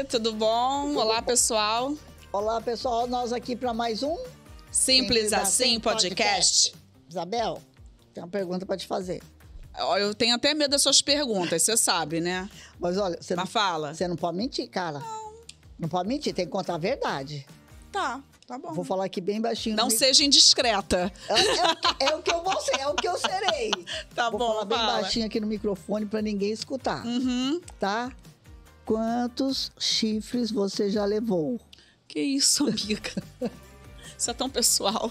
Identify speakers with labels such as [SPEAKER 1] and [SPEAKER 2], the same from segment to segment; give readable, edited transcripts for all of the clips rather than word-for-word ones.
[SPEAKER 1] Oi, tudo bom? Olá, pessoal.
[SPEAKER 2] Olá, pessoal. Nós aqui para mais um
[SPEAKER 1] Simples Assim Podcast.
[SPEAKER 2] Isabel, tem uma pergunta para te fazer.
[SPEAKER 1] Eu tenho até medo das suas perguntas, você sabe, né?
[SPEAKER 2] Mas olha,
[SPEAKER 1] Mas fala.
[SPEAKER 2] Você não pode mentir, cara. Não pode mentir, tem que contar a verdade.
[SPEAKER 1] Tá bom.
[SPEAKER 2] Vou falar aqui bem baixinho.
[SPEAKER 1] Não seja indiscreta.
[SPEAKER 2] É o que eu vou ser, é o que eu serei.
[SPEAKER 1] Tá
[SPEAKER 2] vou
[SPEAKER 1] bom,
[SPEAKER 2] falar bem baixinho aqui no microfone para ninguém escutar. Tá? Quantos chifres você já levou?
[SPEAKER 1] Que isso, amiga? Isso é tão pessoal.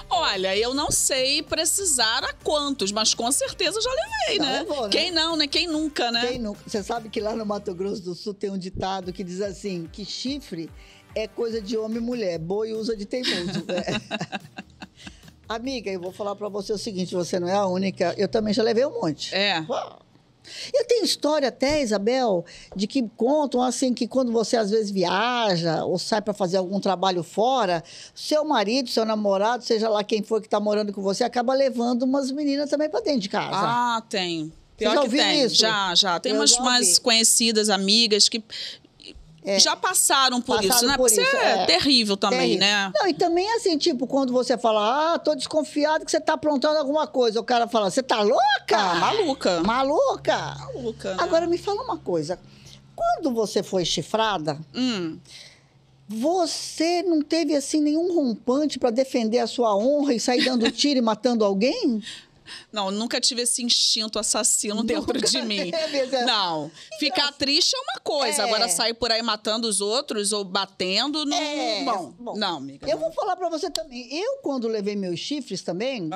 [SPEAKER 1] Olha, eu não sei precisar a quantos, mas com certeza já levei,
[SPEAKER 2] Já
[SPEAKER 1] né?
[SPEAKER 2] levou, né?
[SPEAKER 1] Quem não, né? Quem nunca, né?
[SPEAKER 2] Quem nunca? Você sabe que lá no Mato Grosso do Sul tem um ditado que diz assim, que chifre é coisa de homem e mulher, boi usa de teimoso. Amiga, eu vou falar pra você o seguinte, você não é a única, eu também já levei um monte.
[SPEAKER 1] É.
[SPEAKER 2] Eu tenho história até, Isabel, de que contam assim que quando você às vezes viaja ou sai para fazer algum trabalho fora, seu marido, seu namorado, seja lá quem for que está morando com você, acaba levando umas meninas também para dentro de casa.
[SPEAKER 1] Ah, tem. Pior
[SPEAKER 2] Você já
[SPEAKER 1] que
[SPEAKER 2] ouviu
[SPEAKER 1] tem.
[SPEAKER 2] isso?
[SPEAKER 1] Já. Tem
[SPEAKER 2] Eu
[SPEAKER 1] umas
[SPEAKER 2] já
[SPEAKER 1] mais
[SPEAKER 2] ouvi.
[SPEAKER 1] conhecidas, amigas, que já passaram por isso, né? Porque isso é terrível também,
[SPEAKER 2] terrível.
[SPEAKER 1] né?
[SPEAKER 2] Não, e também assim, tipo, quando você fala, tô desconfiado que você tá aprontando alguma coisa, o cara fala, você tá louca?
[SPEAKER 1] Maluca.
[SPEAKER 2] Maluca?
[SPEAKER 1] Maluca, né?
[SPEAKER 2] Agora, me fala uma coisa. Quando você foi chifrada, você não teve, assim, nenhum rompante para defender a sua honra e sair dando tiro e matando alguém?
[SPEAKER 1] Não, nunca tive esse instinto assassino dentro de mim.
[SPEAKER 2] teve.
[SPEAKER 1] Não. Ficar triste é uma coisa. Agora, sair por aí matando os outros ou batendo, não. Bom, não, amiga.
[SPEAKER 2] Eu vou falar pra você também. Eu, quando levei meus chifres também,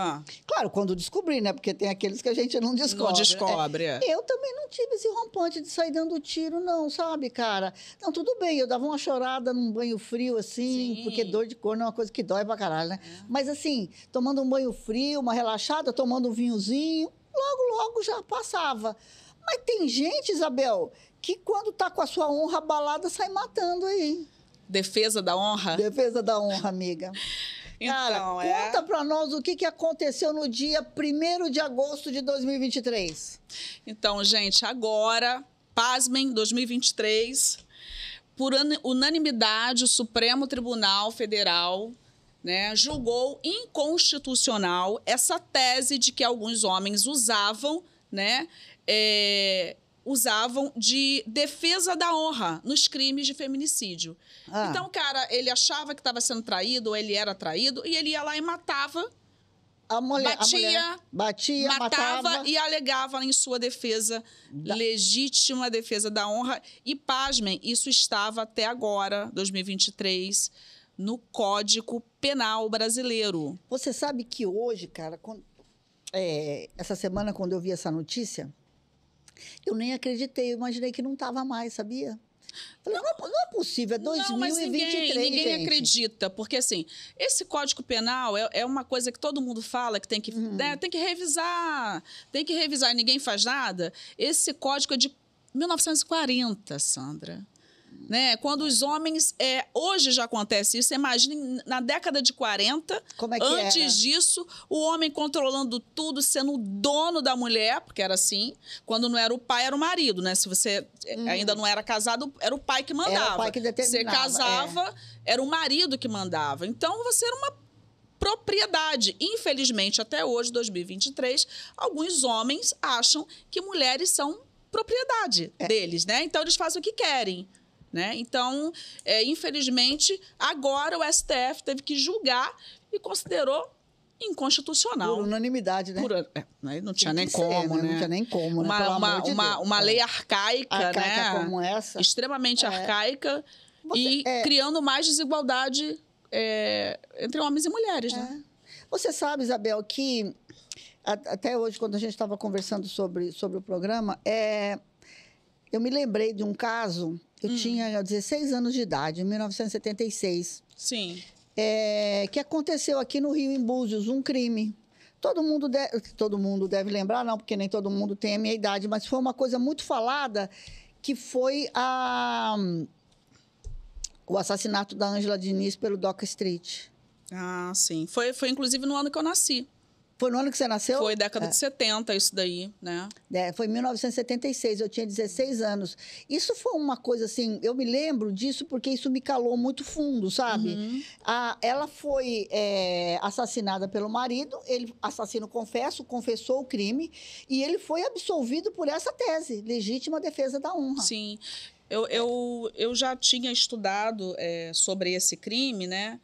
[SPEAKER 2] claro, quando descobri, né? Porque tem aqueles que a gente não descobre.
[SPEAKER 1] Não descobre,
[SPEAKER 2] Eu também não tive esse rompante de sair dando tiro, não, sabe, cara? Não, tudo bem, eu dava uma chorada num banho frio, assim, porque dor de corno é uma coisa que dói pra caralho, né? Mas, assim, tomando um banho frio, uma relaxada, tomando um vinhozinho, logo já passava. Mas tem gente, Isabel, que quando tá com a sua honra abalada, sai matando aí.
[SPEAKER 1] Defesa da honra?
[SPEAKER 2] Defesa da honra, amiga. Cara, conta pra nós o que aconteceu no dia 1º de agosto de 2023.
[SPEAKER 1] Então, gente, agora, pasmem, 2023, por unanimidade, o Supremo Tribunal Federal, né, julgou inconstitucional essa tese de que alguns homens usavam, né, de defesa da honra nos crimes de feminicídio. Então, o cara, ele achava que estava sendo traído, ou ele era traído, e ele ia lá e matava, batia, matava e alegava em sua defesa, legítima defesa da honra. E, pasmem, isso estava até agora, 2023, no Código Penal brasileiro.
[SPEAKER 2] Você sabe que hoje, cara, essa semana, quando eu vi essa notícia, eu nem acreditei, eu imaginei que não estava mais, sabia? Falei, não é possível, é 2023,
[SPEAKER 1] não, mas ninguém
[SPEAKER 2] gente.
[SPEAKER 1] acredita, porque assim, esse Código Penal é uma coisa que todo mundo fala que tem que, né, tem que revisar, e ninguém faz nada. Esse código é de 1940, Sandra. Né? Quando os homens... hoje já acontece isso. Imagine na década de 40,
[SPEAKER 2] como é que
[SPEAKER 1] antes disso, o homem controlando tudo, sendo o dono da mulher, porque era assim. Quando não era o pai, era o marido, né? Se você ainda não era casado, era o pai que mandava.
[SPEAKER 2] Era o pai que determinava.
[SPEAKER 1] Você casava, era o marido que mandava. Então, você era uma propriedade. Infelizmente, até hoje, 2023, alguns homens acham que mulheres são propriedade deles, né? Então, eles fazem o que querem. Né? Então, infelizmente, agora o STF teve que julgar e considerou inconstitucional.
[SPEAKER 2] Por unanimidade, né?
[SPEAKER 1] Não tinha nem como, né?
[SPEAKER 2] Não tinha nem como, né?
[SPEAKER 1] Uma lei arcaica, né?
[SPEAKER 2] Como essa.
[SPEAKER 1] Extremamente arcaica criando mais desigualdade entre homens e mulheres, né?
[SPEAKER 2] Você sabe, Isabel, que até hoje, quando a gente estava conversando sobre o programa, eu me lembrei de um caso. Eu tinha 16 anos de idade, em 1976.
[SPEAKER 1] Sim.
[SPEAKER 2] Que aconteceu aqui no Rio, em Búzios, um crime. Todo mundo deve lembrar, não, porque nem todo mundo tem a minha idade, mas foi uma coisa muito falada, que foi o assassinato da Ângela Diniz pelo Doca Street.
[SPEAKER 1] Ah, sim. Foi inclusive no ano que eu nasci.
[SPEAKER 2] Foi no ano que você nasceu?
[SPEAKER 1] Foi década de 70, isso daí, né?
[SPEAKER 2] Foi em 1976, eu tinha 16 anos. Isso foi uma coisa assim, eu me lembro disso porque isso me calou muito fundo, sabe? Ela foi assassinada pelo marido, ele, assassino confesso, confessou o crime, e ele foi absolvido por essa tese, legítima defesa da honra.
[SPEAKER 1] Sim. Eu já tinha estudado sobre esse crime, né?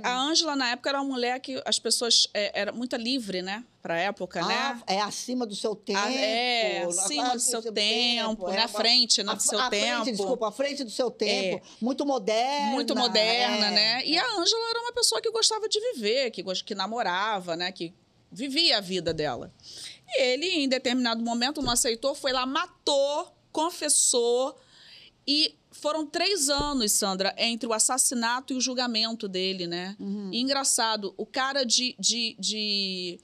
[SPEAKER 1] A Ângela, na época, era uma mulher que as pessoas... era muito livre, né? Para a época, né?
[SPEAKER 2] É acima do seu tempo.
[SPEAKER 1] Acima do seu tempo, na frente, do seu tempo.
[SPEAKER 2] Desculpa, à frente do seu tempo. Muito moderna.
[SPEAKER 1] Muito moderna, né? E a Ângela era uma pessoa que gostava de viver, que namorava, né? Que vivia a vida dela. E ele, em determinado momento, não aceitou, foi lá, matou, confessou. E foram 3 anos, Sandra, entre o assassinato e o julgamento dele, né? E engraçado, o cara de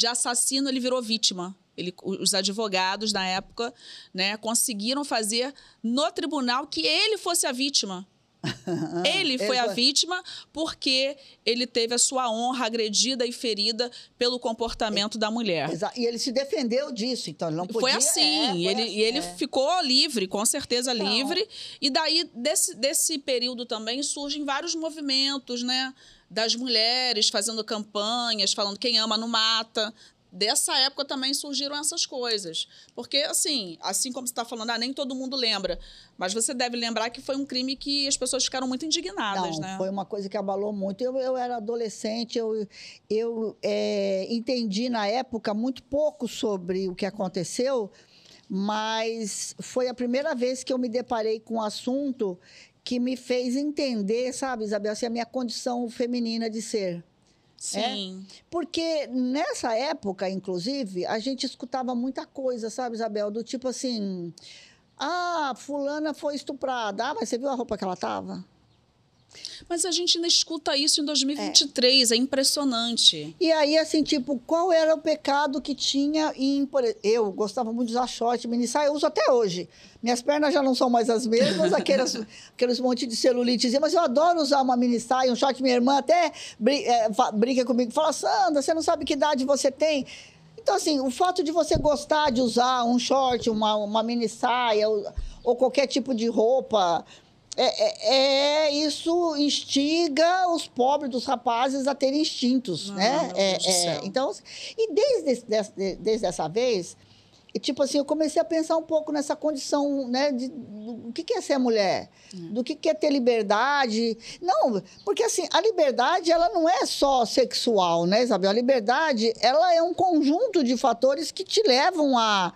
[SPEAKER 1] assassino, ele virou vítima. Os advogados, na época, né, conseguiram fazer no tribunal que ele fosse a vítima. Ele foi a vítima porque ele teve a sua honra agredida e ferida pelo comportamento da mulher.
[SPEAKER 2] Exato. E ele se defendeu disso, então ele não podia...
[SPEAKER 1] Foi assim, ele ficou livre, com certeza livre. E daí, desse período também, surgem vários movimentos, né? Das mulheres fazendo campanhas, falando quem ama não mata. Dessa época também surgiram essas coisas. Porque, assim como você está falando, nem todo mundo lembra. Mas você deve lembrar que foi um crime que as pessoas ficaram muito indignadas, né?
[SPEAKER 2] Foi uma coisa que abalou muito. Eu era adolescente, eu entendi na época muito pouco sobre o que aconteceu, mas foi a primeira vez que eu me deparei com um assunto que me fez entender, sabe, Isabel, assim, a minha condição feminina de ser.
[SPEAKER 1] Sim.
[SPEAKER 2] Porque nessa época, inclusive, a gente escutava muita coisa, sabe, Isabel? Do tipo assim, fulana foi estuprada. Mas você viu a roupa que ela tava?
[SPEAKER 1] Mas a gente ainda escuta isso em 2023, é impressionante.
[SPEAKER 2] E aí, assim, tipo, qual era o pecado que tinha eu gostava muito de usar short, mini saia, eu uso até hoje. Minhas pernas já não são mais as mesmas, aqueles monte de celulitezinha, mas eu adoro usar uma mini saia, um short. Minha irmã até brinca comigo, fala, Sandra, você não sabe que idade você tem? Então, assim, o fato de você gostar de usar um short, uma mini saia, ou qualquer tipo de roupa... isso instiga os pobres dos rapazes a terem instintos, né? Então, e desde essa vez, tipo assim, eu comecei a pensar um pouco nessa condição, né, do que é ser mulher, do que é ter liberdade. Não, porque assim, a liberdade, ela não é só sexual, né, Isabel? A liberdade, ela é um conjunto de fatores que te levam a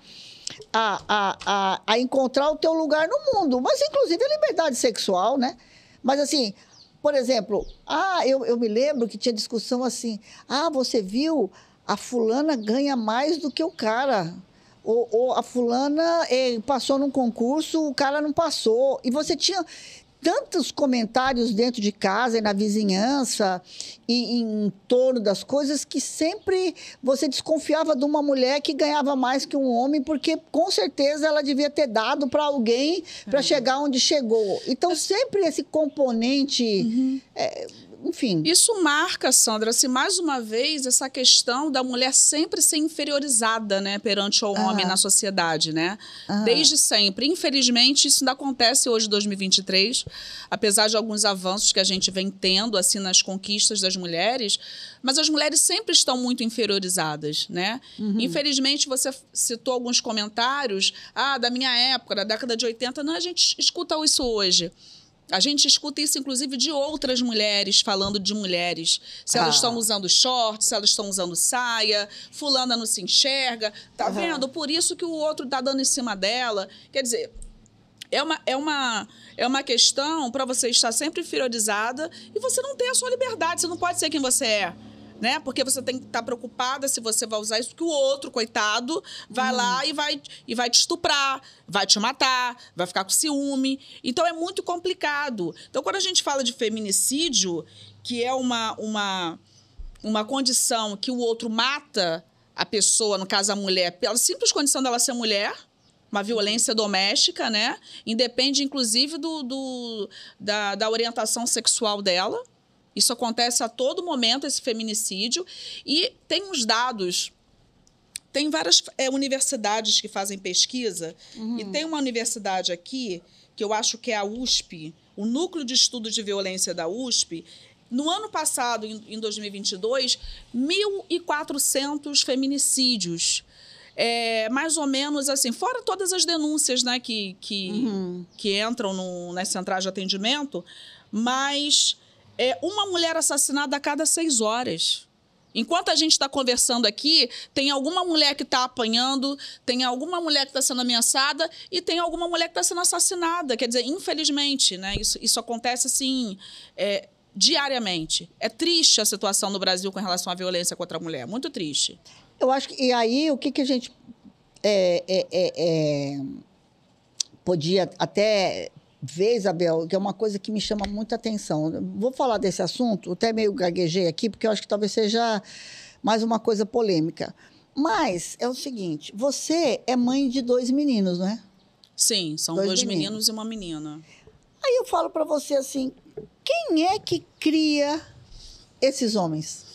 [SPEAKER 2] encontrar o teu lugar no mundo, mas inclusive a liberdade sexual, né? Mas assim, por exemplo, eu me lembro que tinha discussão assim, você viu, a fulana ganha mais do que o cara, ou a fulana passou num concurso, o cara não passou, e você tinha tantos comentários dentro de casa e na vizinhança e em torno das coisas que sempre você desconfiava de uma mulher que ganhava mais que um homem, porque com certeza ela devia ter dado para alguém para chegar onde chegou. Então, sempre esse componente... enfim.
[SPEAKER 1] Isso marca, Sandra, assim, mais uma vez, essa questão da mulher sempre ser inferiorizada, né, perante o homem na sociedade, né? Desde sempre. Infelizmente, isso ainda acontece hoje, em 2023, apesar de alguns avanços que a gente vem tendo, assim, nas conquistas das mulheres, mas as mulheres sempre estão muito inferiorizadas, né? Infelizmente, você citou alguns comentários, da minha época, da década de 80, não, a gente escuta isso hoje. A gente escuta isso, inclusive, de outras mulheres falando de mulheres. Se elas estão usando shorts, se elas estão usando saia, fulana não se enxerga. Tá vendo? Por isso que o outro tá dando em cima dela. Quer dizer, é uma questão para você estar sempre inferiorizada e você não ter a sua liberdade. Você não pode ser quem você é. Né? Porque você tem que estar preocupada se você vai usar isso, porque o outro, coitado, vai lá e vai te estuprar, vai te matar, vai ficar com ciúme. Então, é muito complicado. Então, quando a gente fala de feminicídio, que é uma condição que o outro mata a pessoa, no caso a mulher, pela simples condição dela ser mulher, uma violência doméstica, né? Independe, inclusive, da orientação sexual dela. Isso acontece a todo momento, esse feminicídio. E tem uns dados... Tem várias universidades que fazem pesquisa. E tem uma universidade aqui, que eu acho que é a USP, o Núcleo de Estudos de Violência da USP. No ano passado, em 2022, 1.400 feminicídios. Mais ou menos assim, fora todas as denúncias, né, que entram nas centrais de atendimento, mas uma mulher assassinada a cada 6 horas. Enquanto a gente está conversando aqui, tem alguma mulher que está apanhando, tem alguma mulher que está sendo ameaçada e tem alguma mulher que está sendo assassinada. Quer dizer, infelizmente, né, isso acontece assim, diariamente. É triste a situação no Brasil com relação à violência contra a mulher, muito triste.
[SPEAKER 2] Eu acho que... E aí, o que a gente podia até ver, Isabel, que é uma coisa que me chama muita atenção. Vou falar desse assunto, até meio gaguejei aqui, porque eu acho que talvez seja mais uma coisa polêmica. Mas é o seguinte, você é mãe de 2 meninos, não é?
[SPEAKER 1] Sim, são 2 meninos e uma menina.
[SPEAKER 2] Aí eu falo para você assim, quem é que cria esses homens?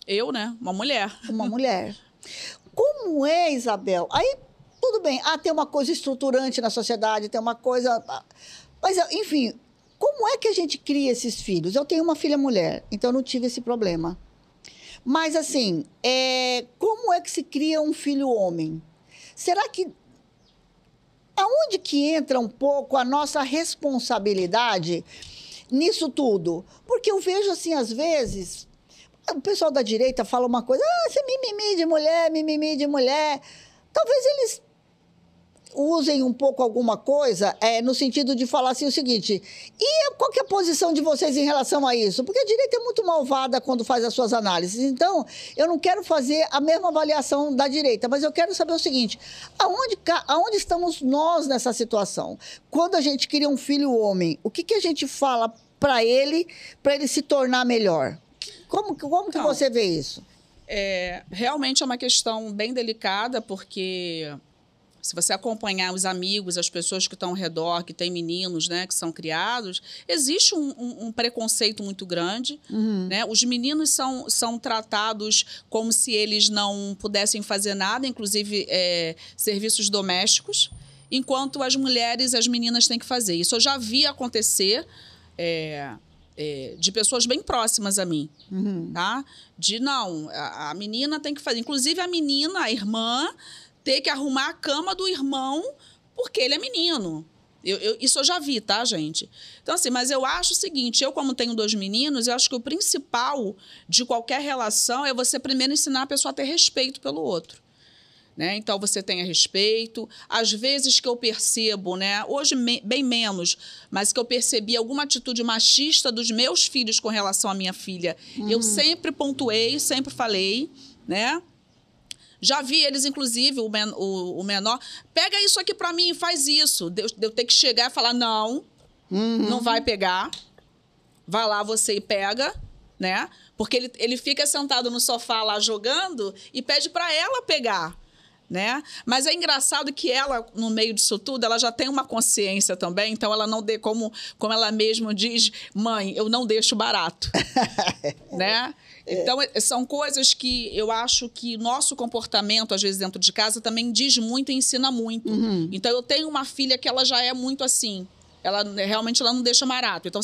[SPEAKER 1] Eu, né? Uma mulher.
[SPEAKER 2] Uma mulher. Como é, Isabel? Aí, tudo bem. Tem uma coisa estruturante na sociedade, tem uma coisa... Mas, enfim, como é que a gente cria esses filhos? Eu tenho uma filha mulher, então eu não tive esse problema. Mas, assim, como é que se cria um filho homem? Será que... Aonde que entra um pouco a nossa responsabilidade nisso tudo? Porque eu vejo, assim, às vezes... O pessoal da direita fala uma coisa, você mimimi de mulher, mimimi de mulher. Talvez eles usem um pouco alguma coisa no sentido de falar assim o seguinte, e qual que é a posição de vocês em relação a isso? Porque a direita é muito malvada quando faz as suas análises. Então, eu não quero fazer a mesma avaliação da direita, mas eu quero saber o seguinte, aonde estamos nós nessa situação? Quando a gente cria um filho homem, o que a gente fala para ele se tornar melhor? Como que você vê isso?
[SPEAKER 1] Realmente é uma questão bem delicada, porque se você acompanhar os amigos, as pessoas que estão ao redor, que têm meninos, né, que são criados, existe um preconceito muito grande. Né? Os meninos são tratados como se eles não pudessem fazer nada, inclusive serviços domésticos, enquanto as mulheres, as meninas têm que fazer. Isso eu já vi acontecer... de pessoas bem próximas a mim, tá? Não, a menina tem que fazer. Inclusive, a menina, a irmã, ter que arrumar a cama do irmão porque ele é menino. Isso eu já vi, tá, gente? Então, assim, mas eu acho o seguinte, eu como tenho 2 meninos, eu acho que o principal de qualquer relação é você primeiro ensinar a pessoa a ter respeito pelo outro. Né? Então, você tenha respeito. Às vezes que eu percebo, né? Hoje bem menos, mas que eu percebi alguma atitude machista dos meus filhos com relação à minha filha. Eu sempre pontuei, sempre falei, né? Já vi eles, inclusive, o menor, pega isso aqui para mim e faz isso. Eu ter que chegar e falar, não, não vai pegar. Vai lá você e pega, né? Porque ele fica sentado no sofá lá jogando e pede para ela pegar. Né? Mas é engraçado que ela, no meio disso tudo, ela já tem uma consciência também, então ela não dê, como ela mesma diz, mãe, eu não deixo barato. Né? Então, são coisas que eu acho que nosso comportamento, às vezes, dentro de casa, também diz muito e ensina muito. Então, eu tenho uma filha que ela já é muito assim. Realmente ela não deixa barato. Então,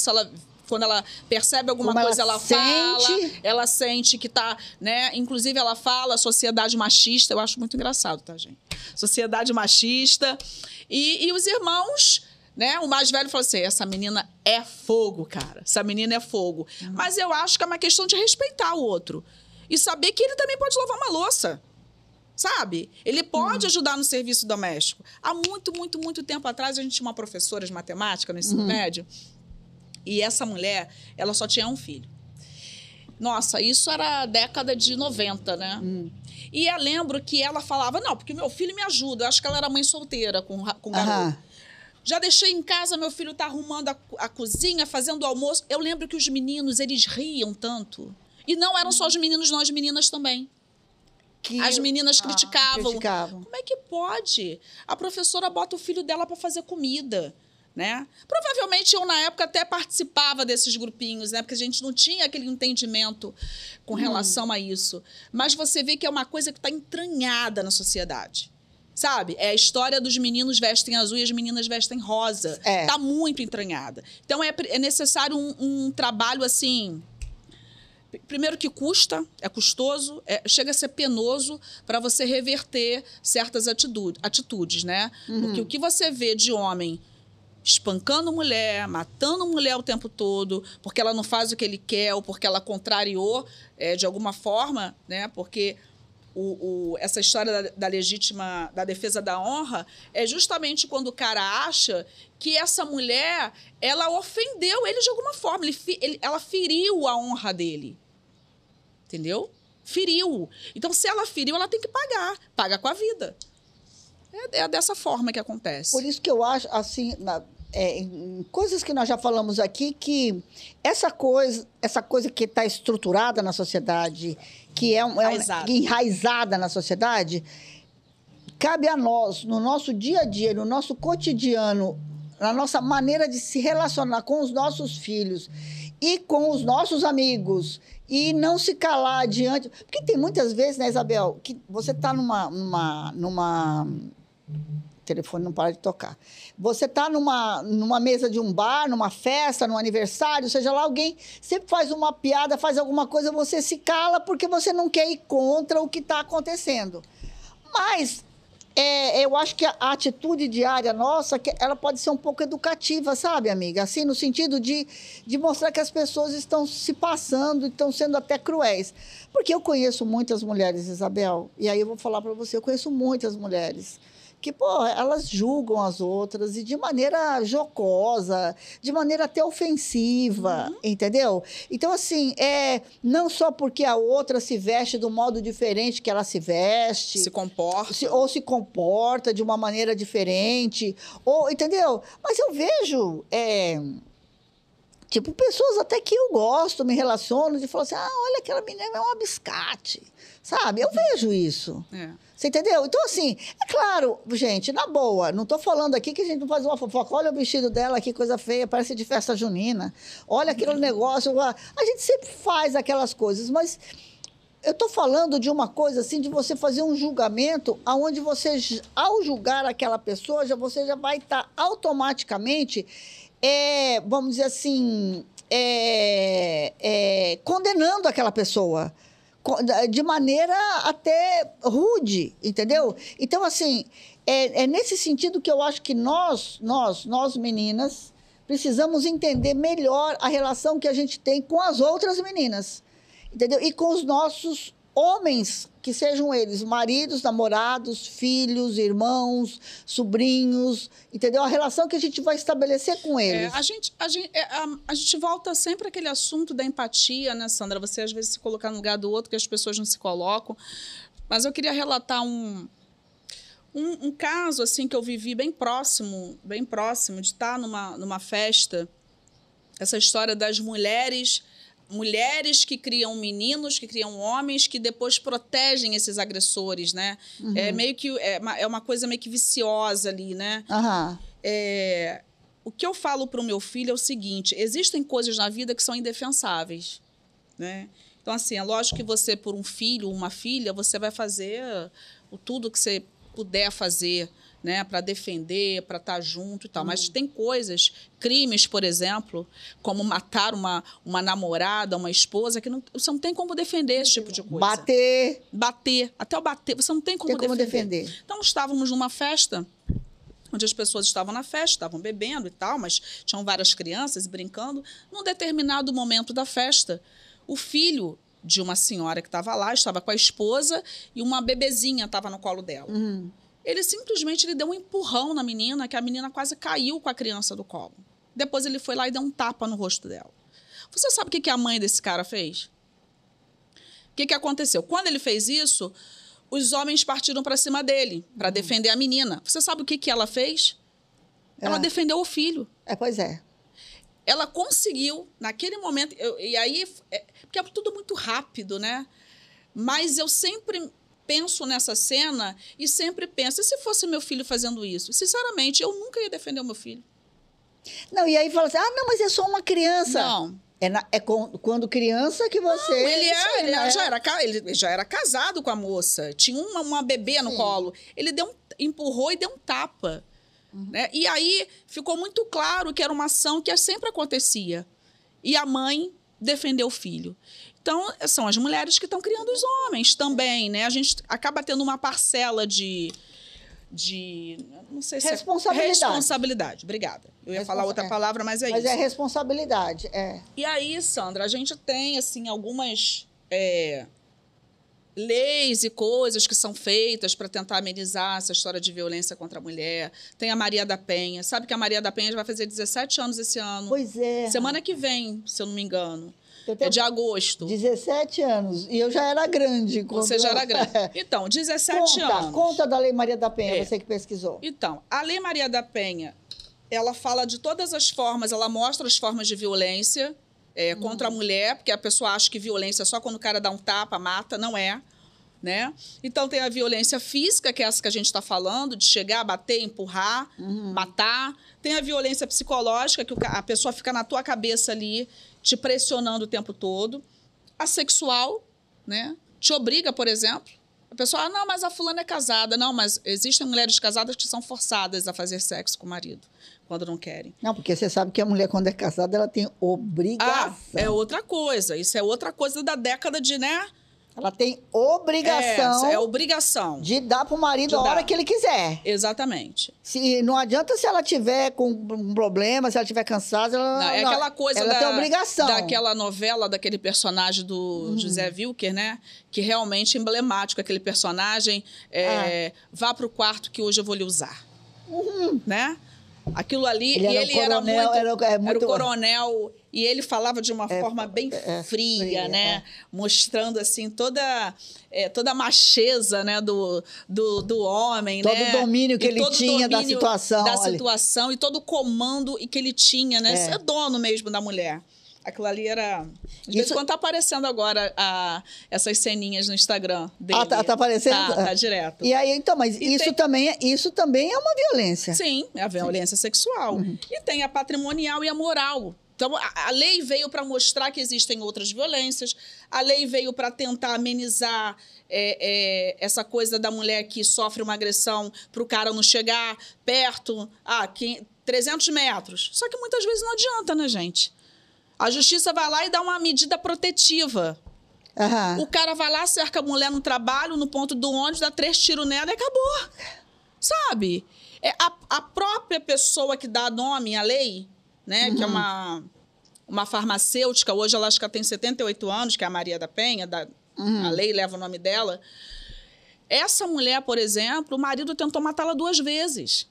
[SPEAKER 1] quando ela percebe alguma coisa, ela fala, ela sente que tá, né? Inclusive, ela fala sociedade machista, eu acho muito engraçado, tá, gente? Sociedade machista. E os irmãos, né? O mais velho falou assim, essa menina é fogo, cara. Essa menina é fogo. Mas eu acho que é uma questão de respeitar o outro. E saber que ele também pode lavar uma louça. Sabe? Ele pode ajudar no serviço doméstico. Há muito tempo atrás, a gente tinha uma professora de matemática no ensino médio. E essa mulher, ela só tinha um filho. Nossa, isso era década de 90, né? E eu lembro que ela falava, não, porque meu filho me ajuda. Eu acho que ela era mãe solteira com o garoto. Já deixei em casa, meu filho tá arrumando a cozinha, fazendo o almoço. Eu lembro que os meninos, eles riam tanto. E não eram só os meninos, não, as meninas também. As meninas criticavam. Como é que pode? A professora bota o filho dela para fazer comida. né? Provavelmente eu, na época, até participava desses grupinhos, né? Porque a gente não tinha aquele entendimento com relação a isso. Mas você vê que é uma coisa que está entranhada na sociedade. Sabe? É a história dos meninos vestem azul e as meninas vestem rosa. Está muito entranhada. Então, é necessário um trabalho, assim... Primeiro que custa, é custoso, chega a ser penoso para você reverter certas atitudes, né? Porque o que você vê de homem espancando mulher, matando mulher o tempo todo, porque ela não faz o que ele quer ou porque ela contrariou de alguma forma, né? Porque essa história da defesa da honra é justamente quando o cara acha que essa mulher, ela ofendeu ele de alguma forma, ela feriu a honra dele. Entendeu? Feriu. Então, se ela feriu, ela tem que pagar. Paga com a vida. É dessa forma que acontece.
[SPEAKER 2] Por isso que eu acho, assim, em coisas que nós já falamos aqui, que essa coisa que está estruturada na sociedade, que enraizada na sociedade, cabe a nós, no nosso dia a dia, no nosso cotidiano, na nossa maneira de se relacionar com os nossos filhos e com os nossos amigos, e não se calar diante... Porque tem muitas vezes, né, Isabel, que você está numa... O telefone não para de tocar. Você está numa mesa de um bar, numa festa, num aniversário, seja lá, alguém sempre faz uma piada, faz alguma coisa, você se cala porque você não quer ir contra o que está acontecendo. Mas... eu acho que a atitude diária nossa, ela pode ser um pouco educativa, sabe, amiga? Assim, no sentido de mostrar que as pessoas estão se passando, estão sendo até cruéis. Porque eu conheço muitas mulheres, Isabel, e aí eu vou falar para você, eu conheço muitas mulheres que, pô, elas julgam as outras e de maneira jocosa, de maneira até ofensiva, entendeu? Então, assim, não só porque a outra se veste do modo diferente que ela se veste...
[SPEAKER 1] Se comporta.
[SPEAKER 2] Ou se comporta de uma maneira diferente, ou, entendeu? Mas eu vejo... Tipo, pessoas até que eu gosto, me relaciono, e falam assim, olha, aquela menina é um abiscate, sabe? Eu vejo isso. Você entendeu? Então, assim, é claro, gente, na boa, não estou falando aqui que a gente não faz uma fofoca. Olha o vestido dela, que coisa feia, parece de festa junina. Olha aquele negócio. A gente sempre faz aquelas coisas, mas eu estou falando de uma coisa assim, de você fazer um julgamento onde você, ao julgar aquela pessoa, você já vai estar automaticamente... vamos dizer assim, condenando aquela pessoa de maneira até rude, entendeu? Então, assim, é nesse sentido que eu acho que nós meninas, precisamos entender melhor a relação que a gente tem com as outras meninas, entendeu? E com os nossos homens, que sejam eles maridos, namorados, filhos, irmãos, sobrinhos, entendeu? A relação que a gente vai estabelecer com eles.
[SPEAKER 1] A gente volta sempre àquele assunto da empatia, né, Sandra? Você, às vezes, se colocar no lugar do outro, que as pessoas não se colocam. Mas eu queria relatar um caso, assim, que eu vivi bem próximo de estar numa festa. Essa história das mulheres que criam meninos, que criam homens, que depois protegem esses agressores, né? É uma coisa meio que viciosa ali, né? O que eu falo para o meu filho é o seguinte: existem coisas na vida que são indefensáveis, né? Então, assim, é lógico que você, por um filho, uma filha, você vai fazer tudo que você puder fazer, né, para defender, para estar junto e tal. Mas tem coisas, crimes, por exemplo, como matar uma namorada, uma esposa, que você não tem como defender esse tipo de coisa. Bater. Até o bater, você não tem como defender. Então, estávamos numa festa, onde as pessoas estavam na festa, estavam bebendo e tal, mas tinham várias crianças brincando. Num determinado momento da festa, o filho de uma senhora que estava lá, estava com a esposa, e uma bebezinha estava no colo dela. Ele simplesmente deu um empurrão na menina, que a menina quase caiu com a criança do colo. Depois ele foi lá e deu um tapa no rosto dela. Você sabe o que a mãe desse cara fez? O que aconteceu? Quando ele fez isso, os homens partiram para cima dele, para defender a menina. Você sabe o que ela fez? Ela defendeu o filho.
[SPEAKER 2] Pois é.
[SPEAKER 1] Ela conseguiu, naquele momento... porque é tudo muito rápido, né? Mas eu sempre... penso nessa cena e sempre penso, e se fosse meu filho fazendo isso? Sinceramente, eu nunca ia defender o meu filho.
[SPEAKER 2] Não, e aí fala assim, não, mas é só uma criança.
[SPEAKER 1] Não.
[SPEAKER 2] Quando criança que você...
[SPEAKER 1] Não, ele já era casado com a moça. Tinha uma bebê no colo. Ele empurrou e deu um tapa. Né? E aí ficou muito claro que era uma ação que sempre acontecia. E a mãe defendeu o filho. Então, são as mulheres que estão criando os homens também, né? A gente acaba tendo uma parcela de não sei se responsabilidade. Obrigada. Eu ia falar outra palavra, mas é isso.
[SPEAKER 2] Mas é responsabilidade,
[SPEAKER 1] E aí, Sandra, a gente tem, assim, algumas leis e coisas que são feitas para tentar amenizar essa história de violência contra a mulher. Tem a Maria da Penha. Sabe que a Maria da Penha vai fazer 17 anos esse ano.
[SPEAKER 2] Pois é.
[SPEAKER 1] Semana que vem, se eu não me engano. É de agosto.
[SPEAKER 2] 17 anos. E eu já era grande.
[SPEAKER 1] Você já era grande. Então, 17 anos.
[SPEAKER 2] Conta da Lei Maria da Penha, você que pesquisou.
[SPEAKER 1] Então, a Lei Maria da Penha, ela fala de todas as formas, ela mostra as formas de violência contra a mulher, porque a pessoa acha que violência é só quando o cara dá um tapa, mata. Não é. Né? Então, tem a violência física, que é essa que a gente está falando, de chegar, bater, empurrar, matar. Tem a violência psicológica, que a pessoa fica na tua cabeça ali, te pressionando o tempo todo. A sexual, né? Te obriga, por exemplo. A pessoa, não, mas a fulana é casada. Não, mas existem mulheres casadas que são forçadas a fazer sexo com o marido, quando não querem.
[SPEAKER 2] Não, porque você sabe que a mulher, quando é casada, ela tem obrigação.
[SPEAKER 1] É outra coisa. Isso é outra coisa da década de, né?
[SPEAKER 2] Ela tem obrigação.
[SPEAKER 1] É obrigação.
[SPEAKER 2] De dar pro marido a hora que ele quiser.
[SPEAKER 1] Exatamente.
[SPEAKER 2] Não adianta se ela tiver com um problema, se ela estiver cansada,
[SPEAKER 1] aquela coisa
[SPEAKER 2] ela tem obrigação.
[SPEAKER 1] Daquela novela, daquele personagem do José Wilker, né? Que realmente é emblemático, aquele personagem. Vá pro quarto que hoje eu vou lhe usar. Né? Aquilo ali, ele era o coronel, e ele falava de uma forma bem fria, né? Mostrando, assim, toda a macheza, né? do homem,
[SPEAKER 2] todo
[SPEAKER 1] né?
[SPEAKER 2] O domínio que ele tinha da situação.
[SPEAKER 1] Da situação e todo o comando que ele tinha, né? Ser dono mesmo da mulher. Aquilo ali era... De vez em quando tá aparecendo agora essas ceninhas no Instagram dele.
[SPEAKER 2] Tá aparecendo?
[SPEAKER 1] Tá direto.
[SPEAKER 2] E aí, então, mas isso também é uma violência.
[SPEAKER 1] Sim, é a violência sexual. E tem a patrimonial e a moral. Então, a lei veio para mostrar que existem outras violências. A lei veio para tentar amenizar essa coisa da mulher que sofre uma agressão para o cara não chegar perto, 300 metros. Só que muitas vezes não adianta, né, gente? A justiça vai lá e dá uma medida protetiva. O cara vai lá, cerca a mulher no trabalho, no ponto do ônibus, dá 3 tiros nela e acabou. Sabe? A própria pessoa que dá nome à lei, né, que é uma farmacêutica, hoje ela acho que ela tem 78 anos, que é a Maria da Penha, a lei leva o nome dela. Essa mulher, por exemplo, o marido tentou matá-la 2 vezes.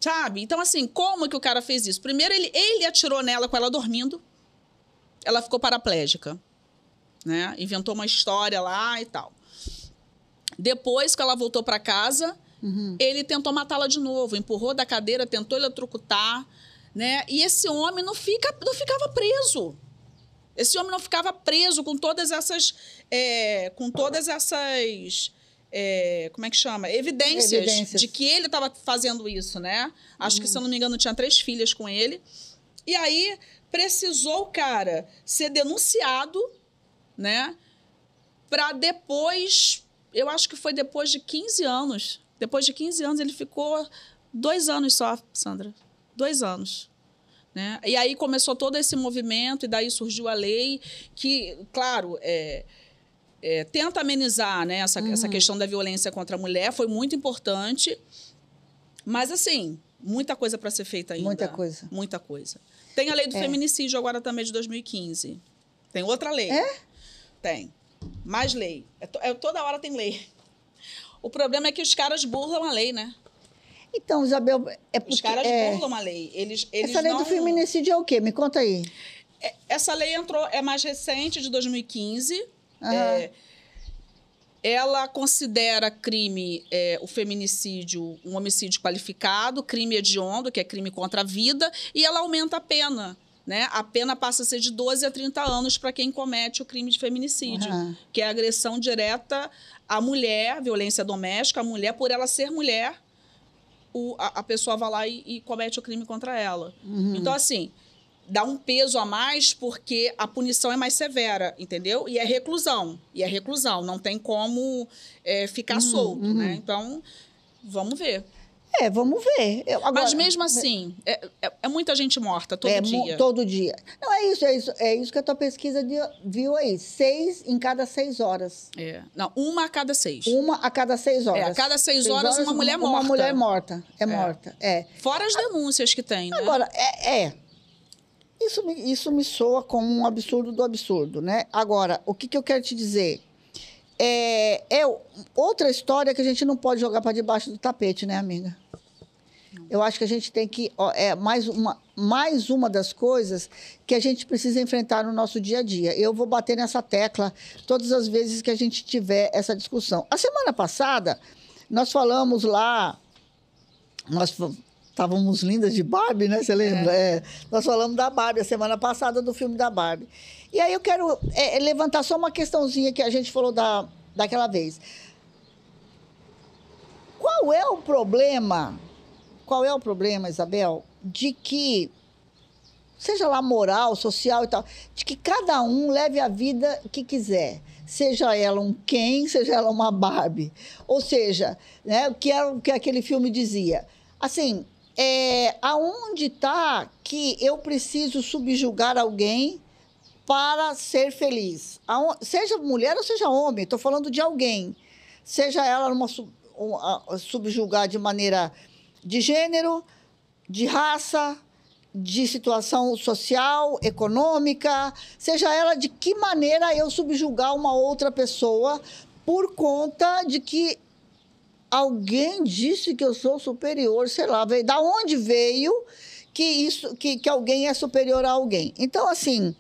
[SPEAKER 1] Sabe? Então, assim, como que o cara fez isso? Primeiro, ele atirou nela com ela dormindo. Ela ficou paraplégica, né? Inventou uma história lá e tal. Depois que ela voltou para casa, ele tentou matá-la de novo. Empurrou da cadeira, tentou eletrocutar, né? E esse homem não ficava preso. Esse homem não ficava preso com todas essas... como é que chama? Evidências de que ele estava fazendo isso, né? Acho que, se eu não me engano, tinha 3 filhas com ele. E aí, precisou o cara ser denunciado, né? Para depois... Eu acho que foi depois de 15 anos. Depois de 15 anos, ele ficou 2 anos só, Sandra. 2 anos. Né? E aí começou todo esse movimento, e daí surgiu a lei que, claro... tenta amenizar, né, essa questão da violência contra a mulher, foi muito importante, mas, assim, muita coisa para ser feita ainda.
[SPEAKER 2] Muita coisa.
[SPEAKER 1] Muita coisa. Tem a lei do feminicídio agora também, de 2015. Tem outra lei. Tem. Mais lei. Toda hora tem lei. O problema é que os caras burlam a lei, né?
[SPEAKER 2] Então, Isabel, porque...
[SPEAKER 1] Os caras burlam a lei.
[SPEAKER 2] Essa lei do feminicídio é o quê? Me conta aí.
[SPEAKER 1] Essa lei é mais recente, de 2015. Ela considera crime o feminicídio um homicídio qualificado, crime hediondo, que é crime contra a vida, e ela aumenta a pena. Né? A pena passa a ser de 12 a 30 anos para quem comete o crime de feminicídio, que é a agressão direta à mulher, violência doméstica, à mulher, por ela ser mulher, a pessoa vai lá e comete o crime contra ela. Então, assim, dá um peso a mais porque a punição é mais severa, entendeu? E é reclusão. Não tem como ficar solto, né? Então, vamos ver.
[SPEAKER 2] Vamos ver. Agora,
[SPEAKER 1] mas mesmo assim, é muita gente morta todo dia.
[SPEAKER 2] Todo dia. Não, é isso que a tua pesquisa viu aí. 6 em cada 6 horas.
[SPEAKER 1] Não, 1 a cada 6.
[SPEAKER 2] 1 a cada 6 horas.
[SPEAKER 1] A cada 6 horas, uma mulher morta.
[SPEAKER 2] Uma mulher morta. Morta.
[SPEAKER 1] Fora as denúncias que tem, né?
[SPEAKER 2] Agora, Isso me soa como um absurdo do absurdo, né? Agora, o que eu quero te dizer? Outra história que a gente não pode jogar para debaixo do tapete, né, amiga? Eu acho que a gente tem que... mais uma das coisas que a gente precisa enfrentar no nosso dia a dia. Eu vou bater nessa tecla todas as vezes que a gente tiver essa discussão. A semana passada, nós falamos lá... Estávamos lindas de Barbie, né? Você lembra? Nós falamos da Barbie, a semana passada, do filme da Barbie. E aí eu quero levantar só uma questãozinha que a gente falou daquela vez. Qual é o problema, Isabel, de que, seja lá moral, social e tal, de que cada um leve a vida que quiser? Seja ela um Ken, seja ela uma Barbie. Ou seja, né, o que aquele filme dizia. Assim... aonde está que eu preciso subjugar alguém para ser feliz? Seja mulher ou seja homem, estou falando de alguém. Seja ela subjugar de maneira de gênero, de raça, de situação social, econômica, seja ela de que maneira eu subjugar uma outra pessoa por conta de que alguém disse que eu sou superior, sei lá, veio, da onde veio que alguém é superior a alguém. Então, assim,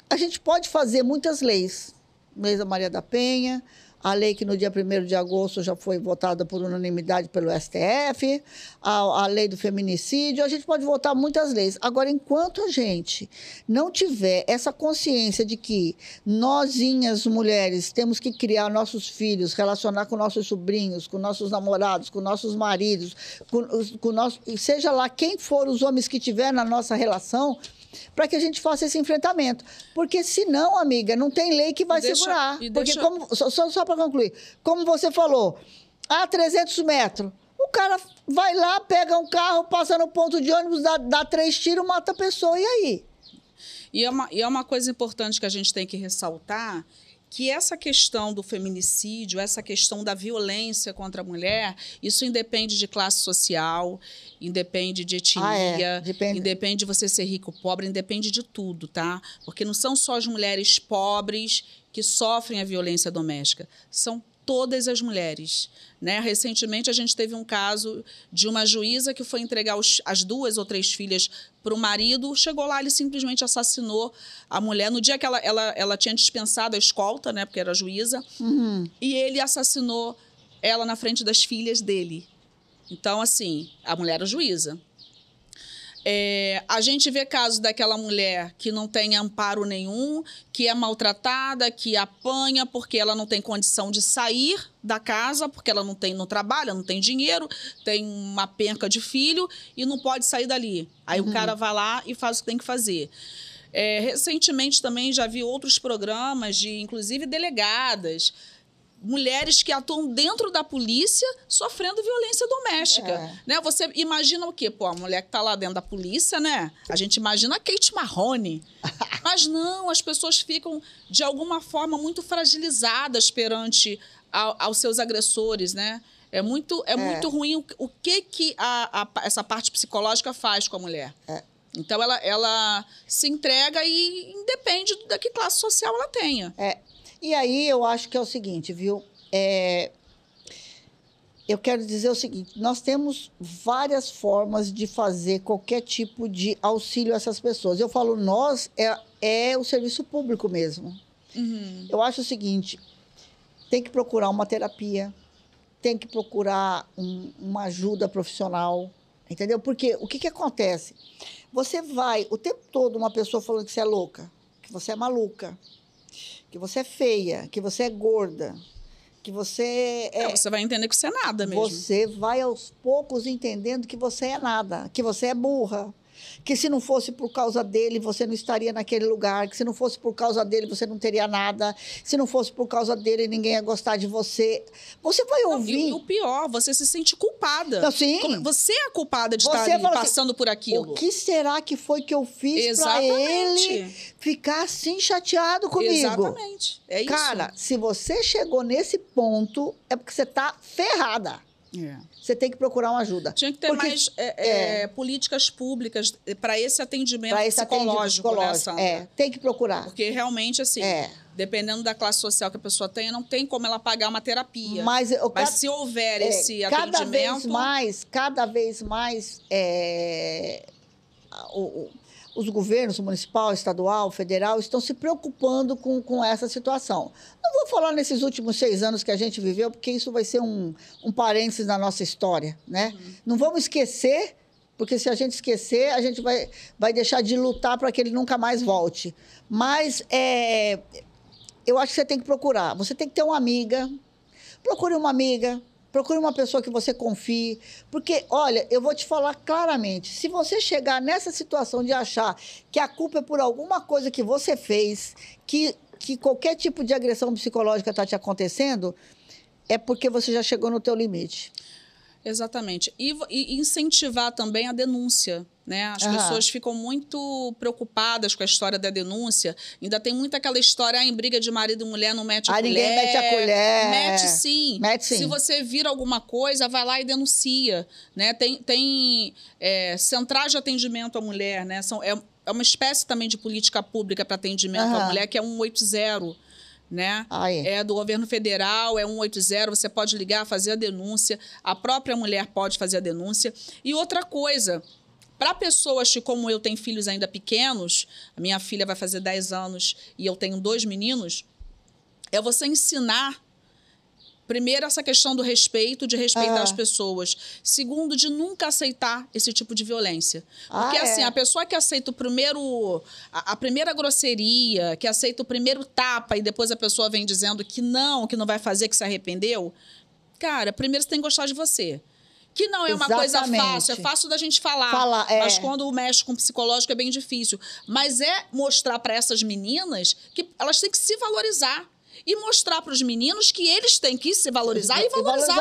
[SPEAKER 2] a gente pode fazer muitas leis. Lei da Maria da Penha, a lei que no dia 1º de agosto já foi votada por unanimidade pelo STF, a lei do feminicídio, a gente pode votar muitas leis. Agora, enquanto a gente não tiver essa consciência de que nozinhas, mulheres, temos que criar nossos filhos, relacionar com nossos sobrinhos, com nossos namorados, com nossos maridos, seja lá quem for os homens que tiver na nossa relação, para que a gente faça esse enfrentamento. Porque, senão, amiga, não tem lei que vai segurar. Porque, só para concluir, como você falou, 300 metros, o cara vai lá, pega um carro, passa no ponto de ônibus, dá 3 tiros, mata a pessoa, e aí?
[SPEAKER 1] E é uma coisa importante que a gente tem que ressaltar, que essa questão do feminicídio, essa questão da violência contra a mulher, isso independe de classe social, independe de etnia, independe de você ser rico ou pobre, independe de tudo, tá? Porque não são só as mulheres pobres que sofrem a violência doméstica, são todas as mulheres, né? Recentemente, a gente teve um caso de uma juíza que foi entregar as 2 ou 3 filhas para o marido, chegou lá, ele simplesmente assassinou a mulher. No dia que ela tinha dispensado a escolta, né, porque era juíza, e ele assassinou ela na frente das filhas dele. Então, assim, a mulher era juíza. A gente vê casos daquela mulher que não tem amparo nenhum, que é maltratada, que apanha porque ela não tem condição de sair da casa, porque ela não trabalha, não tem dinheiro, tem uma penca de filho e não pode sair dali. Aí o cara vai lá e faz o que tem que fazer. Recentemente também já vi outros programas de, inclusive, delegadas, mulheres que atuam dentro da polícia sofrendo violência doméstica. Né? Você imagina o quê? Pô, a mulher que está lá dentro da polícia, né? A gente imagina a Kate Marrone. Mas não, as pessoas ficam, de alguma forma, muito fragilizadas perante aos seus agressores, né? É muito ruim o que essa parte psicológica faz com a mulher. Então, ela se entrega e independe da que classe social ela tenha.
[SPEAKER 2] E aí, eu acho que é o seguinte, viu? Eu quero dizer o seguinte, nós temos várias formas de fazer qualquer tipo de auxílio a essas pessoas. Eu falo nós, é o serviço público mesmo. Eu acho o seguinte, tem que procurar uma terapia, tem que procurar uma ajuda profissional, entendeu? Porque o que acontece? Você vai o tempo todo uma pessoa falando que você é louca, que você é maluca, que você é feia, que você é gorda, que você é...
[SPEAKER 1] Você vai entender que você é nada mesmo.
[SPEAKER 2] Você vai aos poucos entendendo que você é nada, que você é burra. Que se não fosse por causa dele, você não estaria naquele lugar. Que se não fosse por causa dele, você não teria nada. Se não fosse por causa dele, ninguém ia gostar de você. Você vai ouvir...
[SPEAKER 1] E o pior, você se sente culpada.
[SPEAKER 2] Não, sim.
[SPEAKER 1] Você é a culpada de estar ali, passando por aquilo.
[SPEAKER 2] O que será que foi que eu fiz para ele ficar assim chateado comigo?
[SPEAKER 1] Exatamente. É isso.
[SPEAKER 2] Cara, se você chegou nesse ponto, é porque você tá ferrada. Você tem que procurar uma ajuda.
[SPEAKER 1] Tinha que ter mais políticas públicas para esse atendimento psicológico.
[SPEAKER 2] Tem que procurar.
[SPEAKER 1] Porque realmente, assim, dependendo da classe social que a pessoa tenha, não tem como ela pagar uma terapia. Mas se houver esse atendimento...
[SPEAKER 2] Cada vez mais os governos municipal, estadual, federal, estão se preocupando com essa situação. Não vou falar nesses últimos 6 anos que a gente viveu, porque isso vai ser um parênteses na nossa história, né? Não vamos esquecer, porque se a gente esquecer, a gente vai deixar de lutar para que ele nunca mais volte. Mas eu acho que você tem que procurar. Você tem que ter uma amiga. Procure uma amiga. Procure uma pessoa que você confie, porque, olha, eu vou te falar claramente, se você chegar nessa situação de achar que a culpa é por alguma coisa que você fez, que qualquer tipo de agressão psicológica está te acontecendo, é porque você já chegou no teu limite.
[SPEAKER 1] Exatamente. E incentivar também a denúncia, né? As pessoas ficam muito preocupadas com a história da denúncia. Ainda tem muito aquela história, em briga de marido e mulher, não mete a colher.
[SPEAKER 2] Ninguém mete a colher.
[SPEAKER 1] Mete sim.
[SPEAKER 2] Mete sim.
[SPEAKER 1] Se você vira alguma coisa, vai lá e denuncia, né? Tem centrais de atendimento à mulher, né? É uma espécie também de política pública para atendimento à mulher, que é 180. Né? É do governo federal, é 180, você pode ligar, fazer a denúncia, a própria mulher pode fazer a denúncia. E outra coisa, para pessoas que, como eu, têm filhos ainda pequenos, a minha filha vai fazer 10 anos e eu tenho 2 meninos, é você ensinar, primeiro, essa questão do respeito, de respeitar as pessoas. Segundo, de nunca aceitar esse tipo de violência. Porque, assim, a pessoa que aceita a primeira grosseria, que aceita o primeiro tapa e depois a pessoa vem dizendo que não vai fazer, que se arrependeu, cara, primeiro você tem que gostar de você. Que não é uma coisa fácil, é fácil da gente falar. Mas quando mexe com o psicológico é bem difícil. Mas é mostrar para essas meninas que elas têm que se valorizar. E mostrar para os meninos que eles têm que se valorizar e valorizar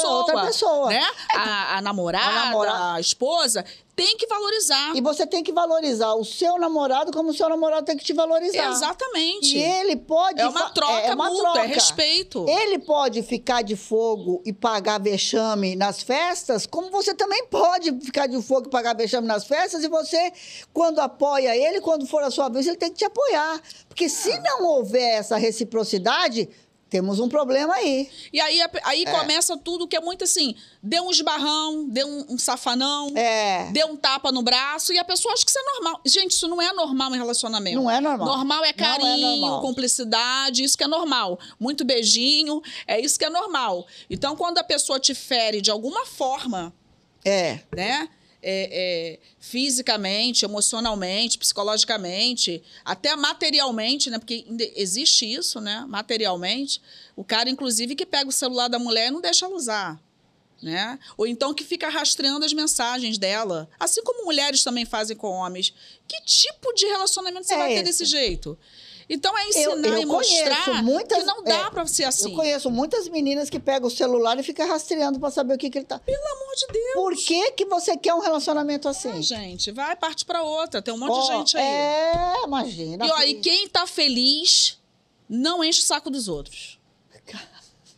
[SPEAKER 1] outra pessoa. Né? A namorada, a esposa, tem que valorizar.
[SPEAKER 2] E você tem que valorizar o seu namorado como o seu namorado tem que te valorizar.
[SPEAKER 1] Exatamente.
[SPEAKER 2] E ele pode...
[SPEAKER 1] É uma troca mútua, é respeito.
[SPEAKER 2] Ele pode ficar de fogo e pagar vexame nas festas, como você também pode ficar de fogo e pagar vexame nas festas, e você, quando apoia ele, quando for a sua vez, ele tem que te apoiar. Porque se não houver essa reciprocidade, temos um problema aí.
[SPEAKER 1] E aí começa tudo que é muito assim, deu um esbarrão, deu um safanão, deu um tapa no braço, e a pessoa acha que isso é normal. Gente, isso não é normal em relacionamento.
[SPEAKER 2] Não é normal.
[SPEAKER 1] Normal é carinho, cumplicidade, isso que é normal. Muito beijinho, é isso que é normal. Então, quando a pessoa te fere de alguma forma, né? Fisicamente, emocionalmente, psicologicamente, até materialmente, né? Porque existe isso, né? Materialmente. O cara, inclusive, que pega o celular da mulher e não deixa ela usar, né? Ou então que fica rastreando as mensagens dela. Assim como mulheres também fazem com homens. Que tipo de relacionamento você vai ter desse jeito? Então, é ensinar e mostrar que não dá para ser assim.
[SPEAKER 2] Eu conheço muitas meninas que pegam o celular e ficam rastreando para saber o que ele tá...
[SPEAKER 1] Pelo amor de Deus!
[SPEAKER 2] Por que você quer um relacionamento assim?
[SPEAKER 1] Gente, vai, parte para outra. Tem um monte de gente aí.
[SPEAKER 2] Imagina.
[SPEAKER 1] E quem tá feliz não enche o saco dos outros.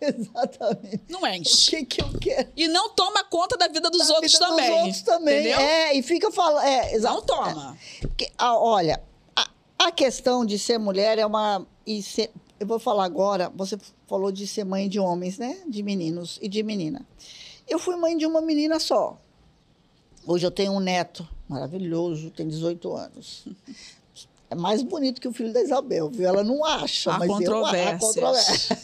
[SPEAKER 2] Exatamente.
[SPEAKER 1] Não enche.
[SPEAKER 2] O que eu quero?
[SPEAKER 1] E não toma conta da vida dos outros também.
[SPEAKER 2] Dos outros também.
[SPEAKER 1] Entendeu?
[SPEAKER 2] E fica falando...
[SPEAKER 1] Não toma.
[SPEAKER 2] Porque, olha... A questão de ser mulher é uma... eu vou falar agora, você falou de ser mãe de homens, né? De meninos e de menina. Eu fui mãe de uma menina só. Hoje eu tenho um neto maravilhoso, tem 18 anos. É mais bonito que o filho da Isabel, viu? Ela não acha, mas há controvérsia.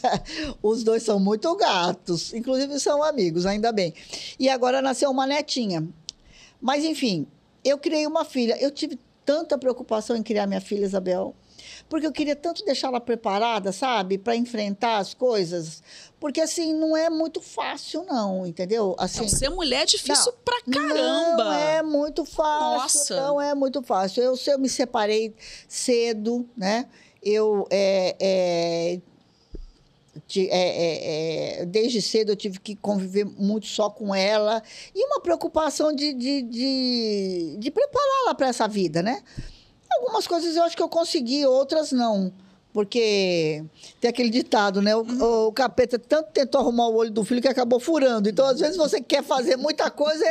[SPEAKER 2] Os dois são muito gatos, inclusive são amigos, ainda bem. E agora nasceu uma netinha. Mas, enfim, eu criei uma filha. Eu tive tanta preocupação em criar minha filha, Isabel. Porque eu queria tanto deixá-la preparada, sabe? Para enfrentar as coisas. Porque, assim, não é muito fácil, não, entendeu? Assim,
[SPEAKER 1] não, ser mulher é difícil
[SPEAKER 2] não,
[SPEAKER 1] pra caramba.
[SPEAKER 2] Não é muito fácil.
[SPEAKER 1] Nossa.
[SPEAKER 2] Não é muito fácil. Eu me separei cedo, né? Desde cedo eu tive que conviver muito só com ela. E uma preocupação de prepará-la para essa vida, né? Algumas coisas eu acho que eu consegui, outras não. Porque tem aquele ditado, né? O capeta tanto tentou arrumar o olho do filho que acabou furando. Então, às vezes, você quer fazer muita coisa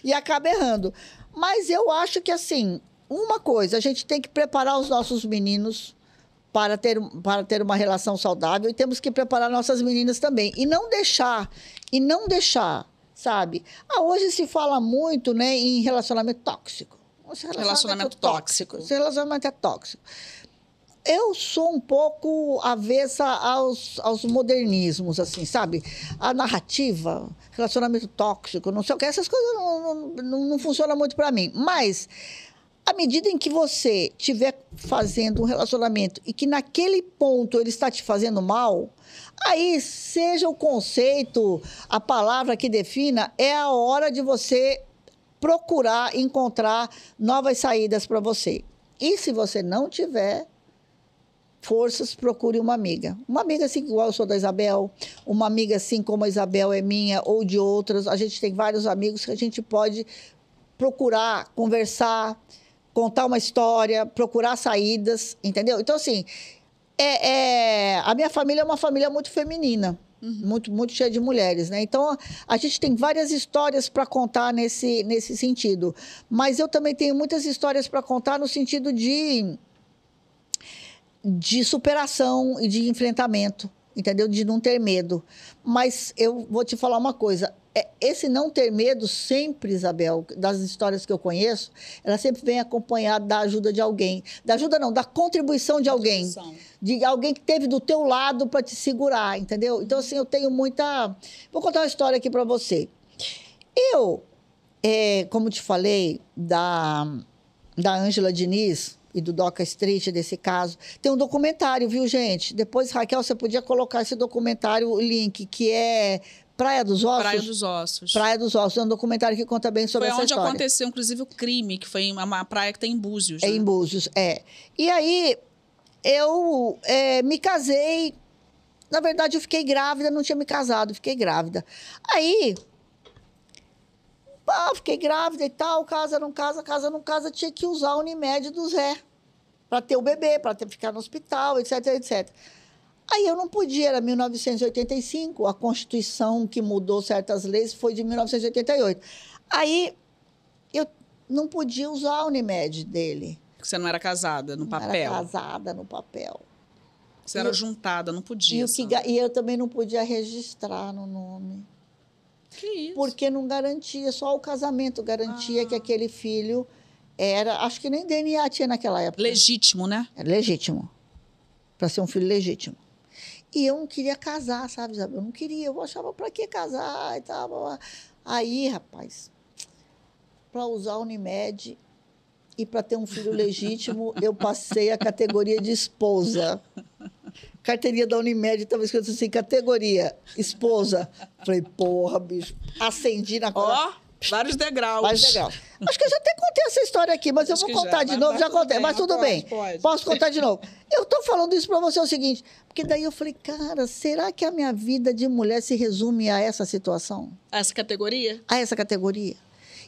[SPEAKER 2] e acaba errando. Mas eu acho que, assim, uma coisa, a gente tem que preparar os nossos meninos para ter uma relação saudável e temos que preparar nossas meninas também. E não deixar, sabe? Hoje se fala muito, né, em relacionamento tóxico.
[SPEAKER 1] Relacionamento tóxico.
[SPEAKER 2] Esse relacionamento é tóxico. Eu sou um pouco avessa aos modernismos, assim, sabe? A narrativa, relacionamento tóxico, não sei o que, essas coisas não funcionam muito para mim. Mas, à medida em que você estiver fazendo um relacionamento e que naquele ponto ele está te fazendo mal, aí, seja o conceito, a palavra que defina, é a hora de você procurar encontrar novas saídas para você. E se você não tiver forças, procure uma amiga. Uma amiga assim, igual eu sou da Isabel, uma amiga assim como a Isabel é minha ou de outras. A gente tem vários amigos que a gente pode procurar, conversar, contar uma história, procurar saídas, entendeu? Então, assim, a minha família é uma família muito feminina. Muito cheia de mulheres, né? Então, a gente tem várias histórias para contar nesse sentido. Mas eu também tenho muitas histórias para contar no sentido de superação e de enfrentamento, entendeu? De não ter medo. Mas eu vou te falar uma coisa. Esse não ter medo sempre, Isabel, das histórias que eu conheço, ela sempre vem acompanhada da ajuda de alguém. Da ajuda não, da contribuição de alguém. De alguém que esteve do teu lado para te segurar, entendeu? Então, assim, eu tenho muita... Vou contar uma história aqui para você. Como te falei, da Ângela Diniz e do Doca Street, desse caso, tem um documentário, viu, gente? Depois, Raquel, você podia colocar esse documentário, o link, que é... Praia dos Ossos?
[SPEAKER 1] Praia dos Ossos.
[SPEAKER 2] Praia dos Ossos. É um documentário que conta bem sobre essa história.
[SPEAKER 1] Foi onde aconteceu, inclusive, o crime, que foi uma praia que tem em Búzios.
[SPEAKER 2] Né? Em Búzios, E aí, eu me casei. Na verdade, eu fiquei grávida, não tinha me casado, fiquei grávida. Aí, fiquei grávida e tal, casa, não casa, tinha que usar a Unimed do Zé para ter o bebê, para ficar no hospital, etc, etc. Aí eu não podia, era 1985, a Constituição que mudou certas leis foi de 1988. Aí eu não podia usar a Unimed dele.
[SPEAKER 1] Porque você não era casada no papel.
[SPEAKER 2] Era casada no papel.
[SPEAKER 1] Você era juntada, não podia.
[SPEAKER 2] E eu também não podia registrar no nome.
[SPEAKER 1] Que isso?
[SPEAKER 2] Porque não garantia, só o casamento garantia que aquele filho era... Acho que nem DNA tinha naquela época.
[SPEAKER 1] Legítimo, né?
[SPEAKER 2] Era legítimo. Para ser um filho legítimo. E eu não queria casar, sabe, Isabel? Eu não queria, eu achava, para que casar e tal. Aí, rapaz, para usar a Unimed e para ter um filho legítimo, eu passei a categoria de esposa. Carteirinha da Unimed estava escrito assim, categoria, esposa. Falei, porra, bicho, acendi na coisa.
[SPEAKER 1] Vários degraus.
[SPEAKER 2] Vários degraus. Acho que eu já até contei essa história aqui, mas eu vou contar de novo. Já contei, mas tudo bem. Posso contar de novo. Eu estou falando isso para você o seguinte, porque daí eu falei, cara, será que a minha vida de mulher se resume a essa situação?
[SPEAKER 1] A essa categoria?
[SPEAKER 2] A essa categoria.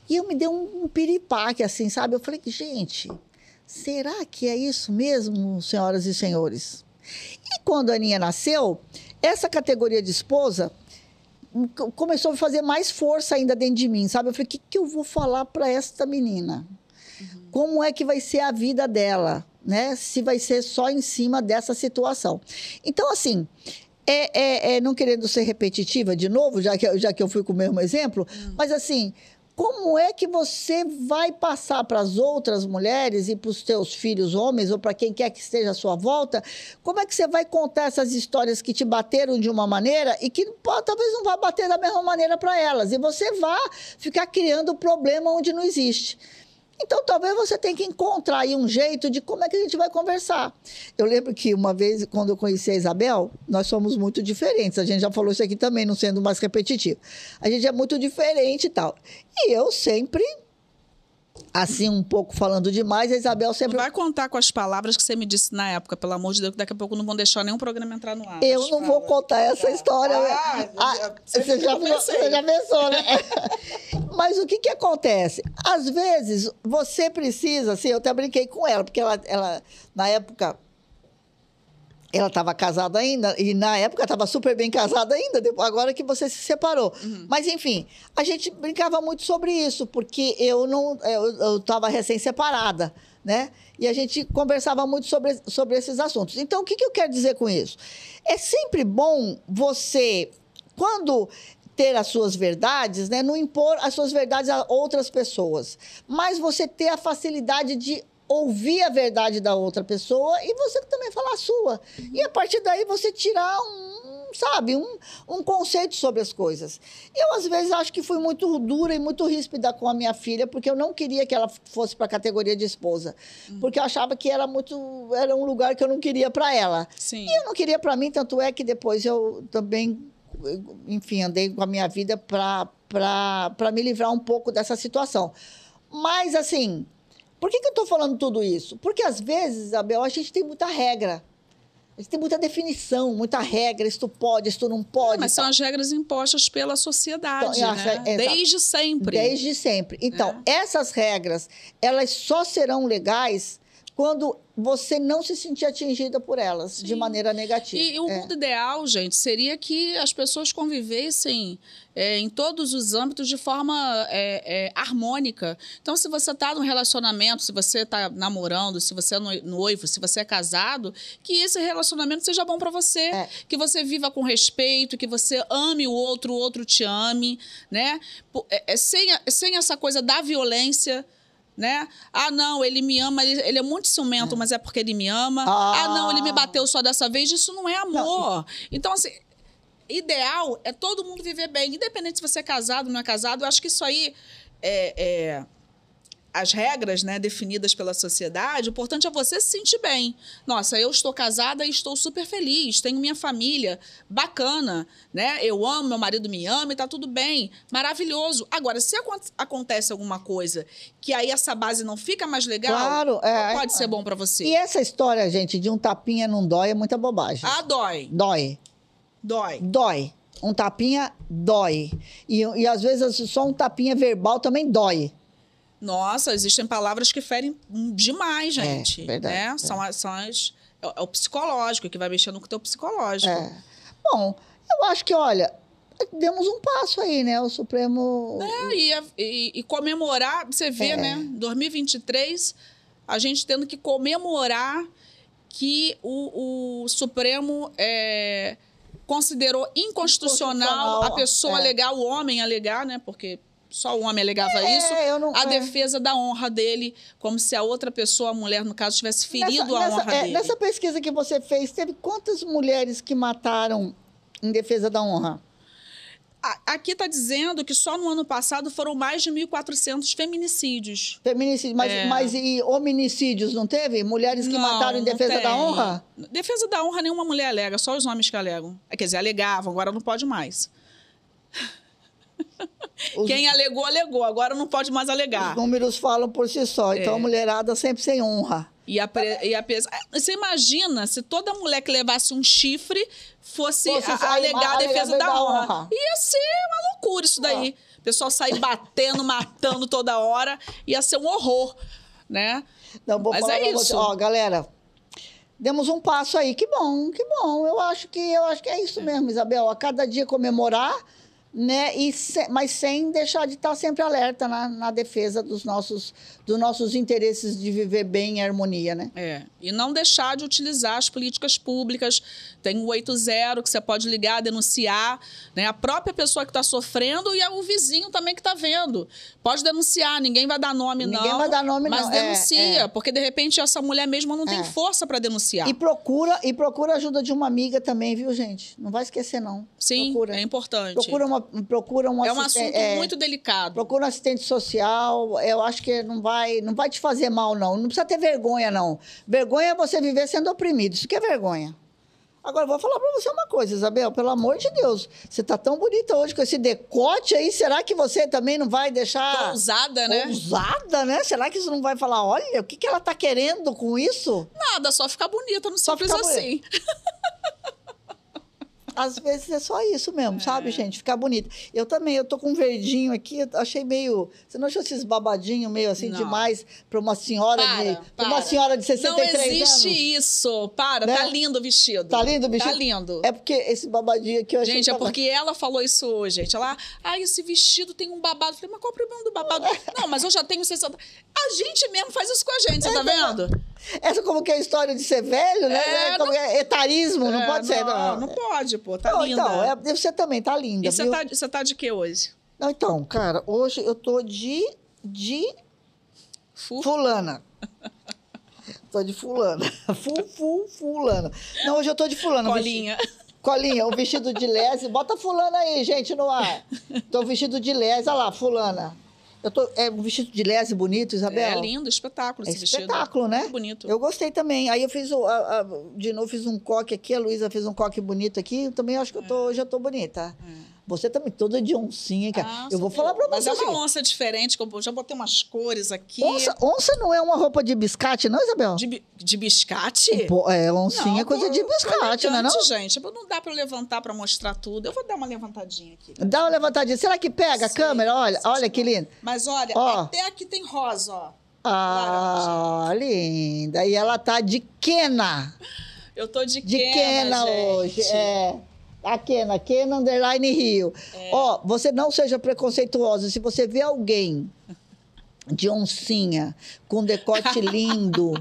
[SPEAKER 2] E eu me dei um piripaque, assim, sabe? Eu falei, gente, será que é isso mesmo, senhoras e senhores? E quando a Aninha nasceu, essa categoria de esposa começou a fazer mais força ainda dentro de mim, sabe? Eu falei, o que eu vou falar para esta menina? Como é que vai ser a vida dela, né? Se vai ser só em cima dessa situação. Então, assim, não querendo ser repetitiva de novo, já que eu fui com o mesmo exemplo, mas assim, como é que você vai passar para as outras mulheres e para os teus filhos homens, ou para quem quer que esteja à sua volta, como é que você vai contar essas histórias que te bateram de uma maneira e que talvez não vá bater da mesma maneira para elas, e você vai ficar criando problema onde não existe. Então, talvez você tenha que encontrar aí um jeito de como é que a gente vai conversar. Eu lembro que uma vez, quando eu conheci a Isabel, nós somos muito diferentes. A gente já falou isso aqui também, não sendo mais repetitivo. A gente é muito diferente e tal. E eu sempre, assim, um pouco falando demais, a Isabel sempre...
[SPEAKER 1] Não vai contar com as palavras que você me disse na época, pelo amor de Deus, que daqui a pouco não vão deixar nenhum programa entrar no ar.
[SPEAKER 2] Eu não vou contar essa história. Você já pensou, né? Mas o que acontece? Às vezes, você precisa, assim, eu até brinquei com ela, porque ela na época, ela estava casada ainda, e na época estava super bem casada ainda, agora que você se separou. Mas, enfim, a gente brincava muito sobre isso, porque eu estava recém-separada, né? E a gente conversava muito sobre esses assuntos. Então, o que eu quero dizer com isso? É sempre bom você, quando ter as suas verdades, né? Não impor as suas verdades a outras pessoas, mas você ter a facilidade de ouvir a verdade da outra pessoa e você também falar a sua. E a partir daí você tirar um conceito sobre as coisas. Eu, às vezes, acho que fui muito dura e muito ríspida com a minha filha, porque eu não queria que ela fosse para a categoria de esposa. Porque eu achava que era um lugar que eu não queria para ela.
[SPEAKER 1] Sim.
[SPEAKER 2] E eu não queria para mim, tanto é que depois eu também, enfim, andei com a minha vida para me livrar um pouco dessa situação. Mas, assim, por que eu estou falando tudo isso? Porque, às vezes, Isabel, a gente tem muita regra. A gente tem muita definição, muita regra, isso tu pode, isso tu não pode.
[SPEAKER 1] Mas são as regras impostas pela sociedade,
[SPEAKER 2] então,
[SPEAKER 1] né? Desde sempre.
[SPEAKER 2] Desde sempre. Então, essas regras, elas só serão legais quando você não se sentir atingida por elas de maneira negativa.
[SPEAKER 1] E o mundo ideal, gente, seria que as pessoas convivessem em todos os âmbitos de forma harmônica. Então, se você está num relacionamento, se você está namorando, se você é noivo, se você é casado, que esse relacionamento seja bom para você, que você viva com respeito, que você ame o outro te ame, né? Sem essa coisa da violência, né? Ah, não, ele me ama, ele é muito ciumento, mas é porque ele me ama. Ah, não, ele me bateu só dessa vez, isso não é amor. Não. Então, assim, ideal é todo mundo viver bem, independente se você é casado ou não é casado. Eu acho que isso aí as regras, né, definidas pela sociedade, o importante é você se sentir bem. Nossa, eu estou casada e estou super feliz, tenho minha família bacana, né? Eu amo, meu marido me ama e tá tudo bem, maravilhoso. Agora, se acontece alguma coisa que aí essa base não fica mais legal,
[SPEAKER 2] claro,
[SPEAKER 1] pode ser bom para você.
[SPEAKER 2] E essa história, gente, de um tapinha não dói é muita bobagem.
[SPEAKER 1] Ah, dói.
[SPEAKER 2] Dói.
[SPEAKER 1] Dói.
[SPEAKER 2] Dói. Um tapinha dói. E às vezes só um tapinha verbal também dói.
[SPEAKER 1] Nossa, existem palavras que ferem demais, gente.
[SPEAKER 2] Verdade,
[SPEAKER 1] né? É o psicológico, que vai mexendo com o teu psicológico.
[SPEAKER 2] Bom, eu acho que, olha, demos um passo aí, né? O Supremo...
[SPEAKER 1] E comemorar, você vê, né? 2023, a gente tendo que comemorar que o Supremo considerou inconstitucional a pessoa alegar, o homem alegar, né? Porque só o homem alegava isso, defesa da honra dele, como se a outra pessoa, a mulher, no caso, tivesse ferido a honra dele.
[SPEAKER 2] Nessa pesquisa que você fez, teve quantas mulheres que mataram em defesa da honra?
[SPEAKER 1] Aqui está dizendo que só no ano passado foram mais de 1.400 feminicídios.
[SPEAKER 2] Feminicídios, mas e hominicídios não teve? Mulheres que mataram em defesa da honra?
[SPEAKER 1] Defesa da honra nenhuma mulher alega, só os homens que alegam. Quer dizer, alegavam, agora não pode mais. Quem alegou, agora não pode mais alegar.
[SPEAKER 2] Os números falam por si só, então a mulherada sempre sem honra.
[SPEAKER 1] Você imagina se toda mulher que levasse um chifre fosse alegar a defesa da honra. Ia ser uma loucura isso daí. O pessoal sair batendo, matando toda hora, ia ser um horror, né?
[SPEAKER 2] Não, vou falar pra você. Ó, galera, demos um passo aí, que bom, que bom. Eu acho que é isso mesmo, Isabel. A cada dia comemorar, né? Mas sem deixar de estar sempre alerta na defesa dos nossos interesses de viver bem em harmonia, né?
[SPEAKER 1] E não deixar de utilizar as políticas públicas. Tem o 80, que você pode ligar, denunciar, né? A própria pessoa que está sofrendo e o vizinho também que está vendo. Pode denunciar, ninguém vai dar nome,
[SPEAKER 2] Ninguém vai dar nome,
[SPEAKER 1] mas denuncia, porque de repente essa mulher mesmo não tem força para denunciar.
[SPEAKER 2] E procura a ajuda de uma amiga também, viu, gente? Não vai esquecer, não.
[SPEAKER 1] Sim,
[SPEAKER 2] procura.
[SPEAKER 1] É importante.
[SPEAKER 2] Procura uma procura um
[SPEAKER 1] É um assunto muito delicado.
[SPEAKER 2] Procura um assistente social. Eu acho que não vai te fazer mal, não. Não precisa ter vergonha, não. Vergonha é você viver sendo oprimido. Isso que é vergonha. Agora, eu vou falar para você uma coisa, Isabel. Pelo amor de Deus. Você tá tão bonita hoje com esse decote aí. Será que você também não vai deixar...
[SPEAKER 1] Ousada, né?
[SPEAKER 2] Ousada, né? Será que isso não vai falar, olha, o que ela tá querendo com isso?
[SPEAKER 1] Nada, só ficar bonita, não simples assim.
[SPEAKER 2] Às vezes é só isso mesmo, sabe, gente? Ficar bonita. Eu também, eu tô com um verdinho aqui, eu achei meio... Você não achou esses babadinhos meio assim demais para uma senhora
[SPEAKER 1] para.
[SPEAKER 2] Uma senhora de 63 anos?
[SPEAKER 1] Não existe isso. Para, né? Tá lindo o vestido.
[SPEAKER 2] Tá lindo o vestido?
[SPEAKER 1] Tá lindo.
[SPEAKER 2] É porque esse babadinho aqui eu achei...
[SPEAKER 1] Gente, é porque ela falou isso hoje, gente. Ela, esse vestido tem um babado. Eu falei, mas qual o problema do babado? Não, mas eu já tenho 60... A gente mesmo faz isso com a gente, você tá vendo?
[SPEAKER 2] Essa como que é a história de ser velho, né? Como é etarismo, não pode ser.
[SPEAKER 1] Não pode, pô, tá linda.
[SPEAKER 2] Então, você também tá linda,
[SPEAKER 1] e você tá de que hoje?
[SPEAKER 2] Não, então, cara, hoje eu tô de fulana. Tô de fulana. Fulana. Não, hoje eu tô de fulana.
[SPEAKER 1] Colinha.
[SPEAKER 2] Colinha, o vestido de lese. Bota fulana aí, gente, no ar. Tô vestido de lese, olha lá, fulana. É um vestido de lese bonito, Isabel?
[SPEAKER 1] É lindo, espetáculo esse vestido.
[SPEAKER 2] Espetáculo, né?
[SPEAKER 1] Muito bonito.
[SPEAKER 2] Eu gostei também. Aí eu fiz, de novo, fiz um coque aqui, a Luísa fez um coque bonito aqui. Eu também acho que hoje eu tô bonita. Você também, toda de oncinha, cara. Eu vou falar pra você.
[SPEAKER 1] Mas é uma onça diferente, que eu já botei umas cores aqui.
[SPEAKER 2] Onça não é uma roupa de biscate, não, Isabel?
[SPEAKER 1] De biscate?
[SPEAKER 2] Oncinha é coisa de biscate, não é não?
[SPEAKER 1] Gente, não dá pra eu levantar pra mostrar tudo. Eu vou dar uma levantadinha aqui.
[SPEAKER 2] Dá uma levantadinha. Será que pega a câmera? Olha que lindo.
[SPEAKER 1] Mas olha, até aqui tem rosa, ó.
[SPEAKER 2] Ah, linda. E ela tá de quena.
[SPEAKER 1] Eu tô de
[SPEAKER 2] quena hoje. A Kena _ Rio. Você não seja preconceituosa. Se você vê alguém de oncinha, com decote lindo,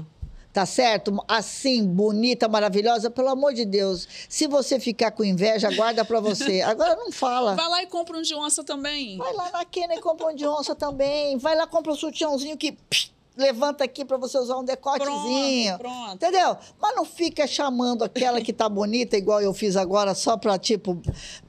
[SPEAKER 2] tá certo? Assim, bonita, maravilhosa, pelo amor de Deus. Se você ficar com inveja, guarda pra você. Agora não fala.
[SPEAKER 1] Vai lá e compra um de onça também.
[SPEAKER 2] Vai lá na Kena e compra um de onça também. Vai lá e compra um sutiãozinho que... levanta aqui para você usar um decotezinho.
[SPEAKER 1] Pronto.
[SPEAKER 2] Entendeu? Mas não fica chamando aquela que tá bonita, igual eu fiz agora, só para,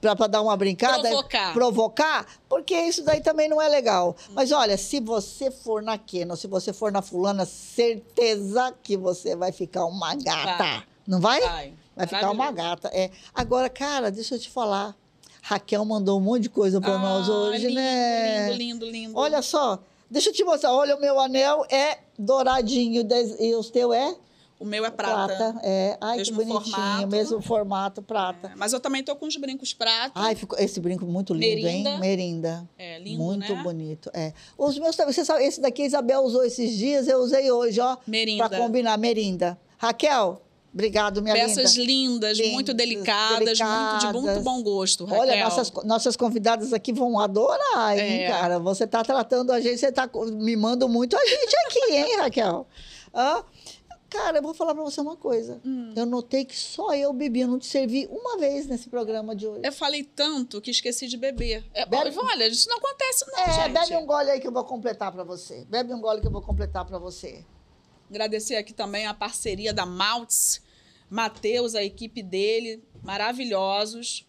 [SPEAKER 2] para dar uma brincada. Provocar, porque isso daí também não é legal. Mas olha, se você for na Kena, se você for na fulana, certeza que você vai ficar uma gata. Não vai? Vai ficar uma gata. Agora, cara, deixa eu te falar. Raquel mandou um monte de coisa para nós hoje, né?
[SPEAKER 1] Lindo.
[SPEAKER 2] Olha só. Deixa eu te mostrar. Olha, o meu anel é douradinho e o teu é?
[SPEAKER 1] O meu é prata.
[SPEAKER 2] Ai, mesmo que bonitinho. Formato. Mesmo formato, prata.
[SPEAKER 1] Mas eu também tô com os brincos prata.
[SPEAKER 2] Ai, ficou esse brinco muito lindo, hein? Merinda.
[SPEAKER 1] Lindo,
[SPEAKER 2] muito bonito. Os meus também. Você sabe, esse daqui a Isabel usou esses dias, eu usei hoje, ó.
[SPEAKER 1] Merinda.
[SPEAKER 2] Pra combinar, merinda. Raquel, obrigado, minha linda.
[SPEAKER 1] Peças lindas, muito delicadas, muito de muito bom gosto, Raquel.
[SPEAKER 2] Olha, nossas convidadas aqui vão adorar, hein, cara? Você tá tratando a gente, você tá mimando muito a gente aqui, hein, Raquel? Cara, eu vou falar pra você uma coisa. Eu notei que só eu bebi, eu não te servi uma vez nesse programa de hoje.
[SPEAKER 1] Eu falei tanto que esqueci de beber. Olha, isso não acontece não, gente.
[SPEAKER 2] Bebe um gole aí que eu vou completar pra você. Bebe um gole que eu vou completar pra você.
[SPEAKER 1] Agradecer aqui também a parceria da Maltz, Matheus, a equipe dele, maravilhosos.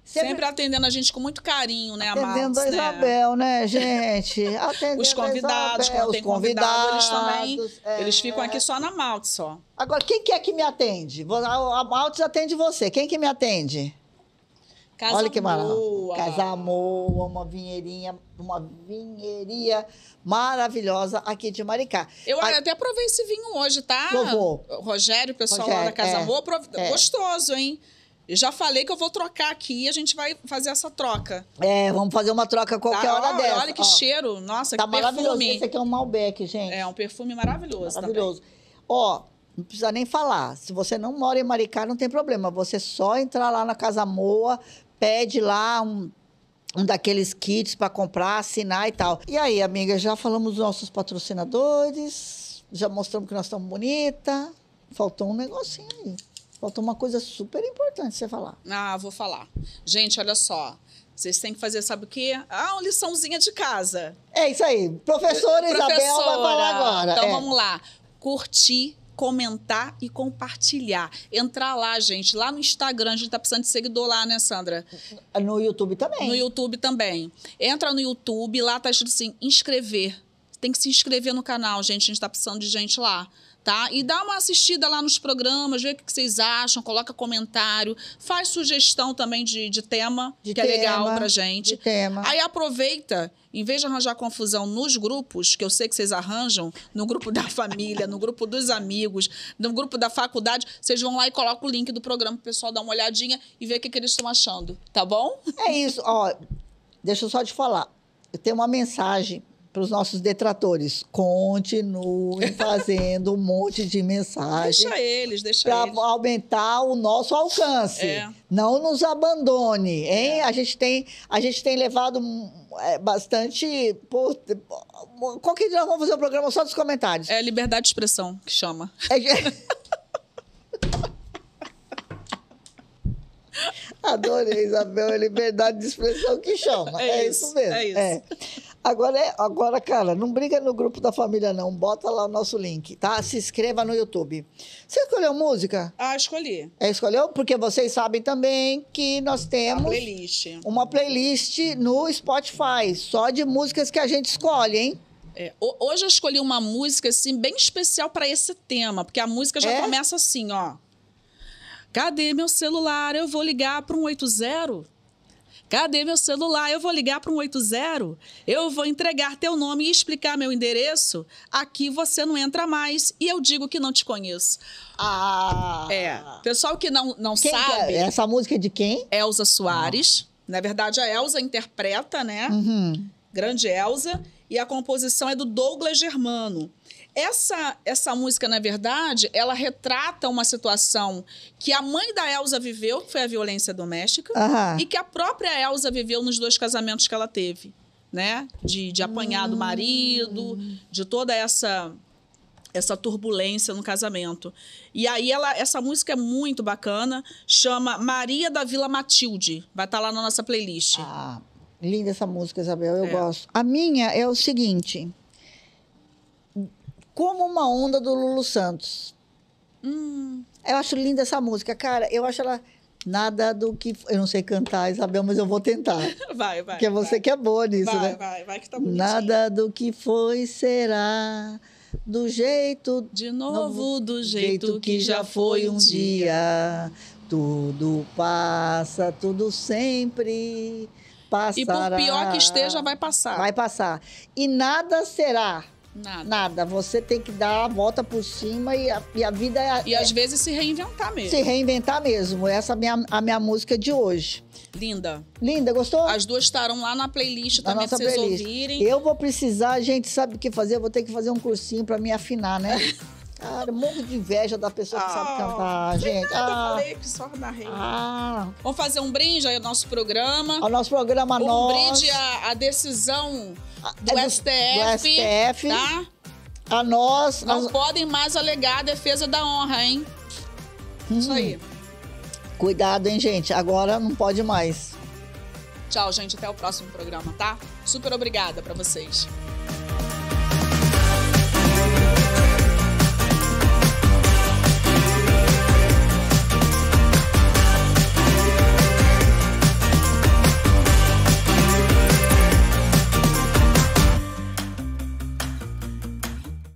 [SPEAKER 2] Sempre
[SPEAKER 1] atendendo a gente com muito carinho, né, a Maltz?
[SPEAKER 2] Atendendo a Isabel, né, gente? Atendendo
[SPEAKER 1] os convidados,
[SPEAKER 2] Isabel,
[SPEAKER 1] quando tem convidado, eles também, eles ficam aqui só na Maltz, só.
[SPEAKER 2] Agora, quem que é que me atende? A Maltz atende você. Quem que me atende?
[SPEAKER 1] Casa
[SPEAKER 2] Olha que
[SPEAKER 1] maravilhosa.
[SPEAKER 2] Casa Moa, uma vinheiria maravilhosa aqui de Maricá.
[SPEAKER 1] Eu até provei esse vinho hoje, tá?
[SPEAKER 2] Provou.
[SPEAKER 1] Rogério, pessoal lá da Casa Moa, gostoso, hein? Eu já falei que eu vou trocar aqui e a gente vai fazer essa troca.
[SPEAKER 2] Vamos fazer uma troca qualquer hora dessa.
[SPEAKER 1] Olha que cheiro. Nossa,
[SPEAKER 2] tá
[SPEAKER 1] que perfume.
[SPEAKER 2] Maravilhoso. Esse aqui é um Malbec, gente.
[SPEAKER 1] É um perfume maravilhoso.
[SPEAKER 2] Maravilhoso. Ó, não precisa nem falar. Se você não mora em Maricá, não tem problema. Você só entrar lá na Casa Moa, pede lá um daqueles kits para comprar, assinar e tal. E aí, amiga, já falamos dos nossos patrocinadores, já mostramos que nós estamos bonitas. Faltou um negocinho aí. Faltou uma coisa super importante você falar.
[SPEAKER 1] Vou falar. Gente, olha só. Vocês têm que fazer, sabe o quê? Uma liçãozinha de casa.
[SPEAKER 2] É isso aí. Professora Isabel vai falar agora.
[SPEAKER 1] Então, vamos lá. Curtir, comentar e compartilhar. Entrar lá, gente, lá no Instagram, a gente tá precisando de seguidor lá, né, Sandra?
[SPEAKER 2] No YouTube também.
[SPEAKER 1] No YouTube também. Entra no YouTube, lá tá escrito assim, inscrever. Tem que se inscrever no canal, gente, a gente tá precisando de gente lá. Tá? E dá uma assistida lá nos programas, vê o que vocês acham, coloca comentário, faz sugestão também de tema, que é legal pra gente.
[SPEAKER 2] De tema.
[SPEAKER 1] Aí aproveita, em vez de arranjar confusão nos grupos, que eu sei que vocês arranjam, no grupo da família, no grupo dos amigos, no grupo da faculdade, vocês vão lá e colocam o link do programa pro pessoal dar uma olhadinha e ver o que eles estão achando, tá bom?
[SPEAKER 2] É isso, ó, deixa eu só te falar. Eu tenho uma mensagem para os nossos detratores. Continuem fazendo um monte de mensagem.
[SPEAKER 1] Deixa
[SPEAKER 2] para
[SPEAKER 1] eles.
[SPEAKER 2] aumentar o nosso alcance. Não nos abandone, hein? A gente tem levado bastante... Qualquer dia nós vamos fazer um programa só dos comentários.
[SPEAKER 1] É liberdade de expressão que chama.
[SPEAKER 2] Adorei, Isabel. É liberdade de expressão que chama. É isso mesmo.
[SPEAKER 1] É isso.
[SPEAKER 2] Agora, cara, não briga no grupo da família, não. Bota lá o nosso link, tá? Se inscreva no YouTube. Você escolheu música?
[SPEAKER 1] Ah, escolhi.
[SPEAKER 2] Escolheu? Porque vocês sabem também que nós temos uma playlist no Spotify, só de músicas que a gente escolhe, hein?
[SPEAKER 1] Hoje eu escolhi uma música, assim, bem especial para esse tema, porque a música já começa assim, ó. Cadê meu celular? Eu vou ligar para 180. Cadê meu celular? Eu vou ligar para 180. Eu vou entregar teu nome e explicar meu endereço. Aqui você não entra mais e eu digo que não te conheço. Pessoal que não sabe...
[SPEAKER 2] Essa música é de quem?
[SPEAKER 1] Elza Soares. Na verdade, a Elza interpreta, né? Grande Elza. E a composição é do Douglas Germano. Essa música, na verdade, ela retrata uma situação que a mãe da Elza viveu, que foi a violência doméstica, e que a própria Elza viveu nos 2 casamentos que ela teve, né? De apanhar do marido, de toda essa turbulência no casamento. E aí, essa música é muito bacana, chama Maria da Vila Matilde. Vai estar lá na nossa playlist.
[SPEAKER 2] Linda essa música, Isabel, eu gosto. A minha é o seguinte... Como uma onda do Lulu Santos. Eu acho linda essa música, cara. Eu acho ela nada do que... Eu não sei cantar, Isabel, mas eu vou tentar.
[SPEAKER 1] Vai.
[SPEAKER 2] Porque você que é boa nisso, né?
[SPEAKER 1] Vai que tá bonitinho.
[SPEAKER 2] Nada do que foi será do jeito...
[SPEAKER 1] De novo, do jeito que já foi um dia.
[SPEAKER 2] Tudo passa, tudo sempre passará.
[SPEAKER 1] E por pior que esteja, vai passar.
[SPEAKER 2] Vai passar. E nada será...
[SPEAKER 1] Nada.
[SPEAKER 2] Você tem que dar a volta por cima e a vida é...
[SPEAKER 1] E às vezes se reinventar mesmo.
[SPEAKER 2] Se reinventar mesmo. Essa é a minha música de hoje.
[SPEAKER 1] Linda.
[SPEAKER 2] Linda, gostou?
[SPEAKER 1] As duas estarão lá na playlist também, pra vocês ouvirem.
[SPEAKER 2] Eu vou precisar, gente, sabe o que fazer? Eu vou ter que fazer um cursinho pra me afinar, né? Cara, morro de inveja da pessoa que sabe cantar, gente.
[SPEAKER 1] Eu falei que só narrei. Vamos fazer um brinde aí ao nosso programa.
[SPEAKER 2] Ao nosso programa
[SPEAKER 1] Um brinde à decisão do STF, tá?
[SPEAKER 2] A nós...
[SPEAKER 1] Não podem mais alegar a defesa da honra, hein? Isso aí.
[SPEAKER 2] Cuidado, hein, gente? Agora não pode mais.
[SPEAKER 1] Tchau, gente. Até o próximo programa, tá? Super obrigada pra vocês.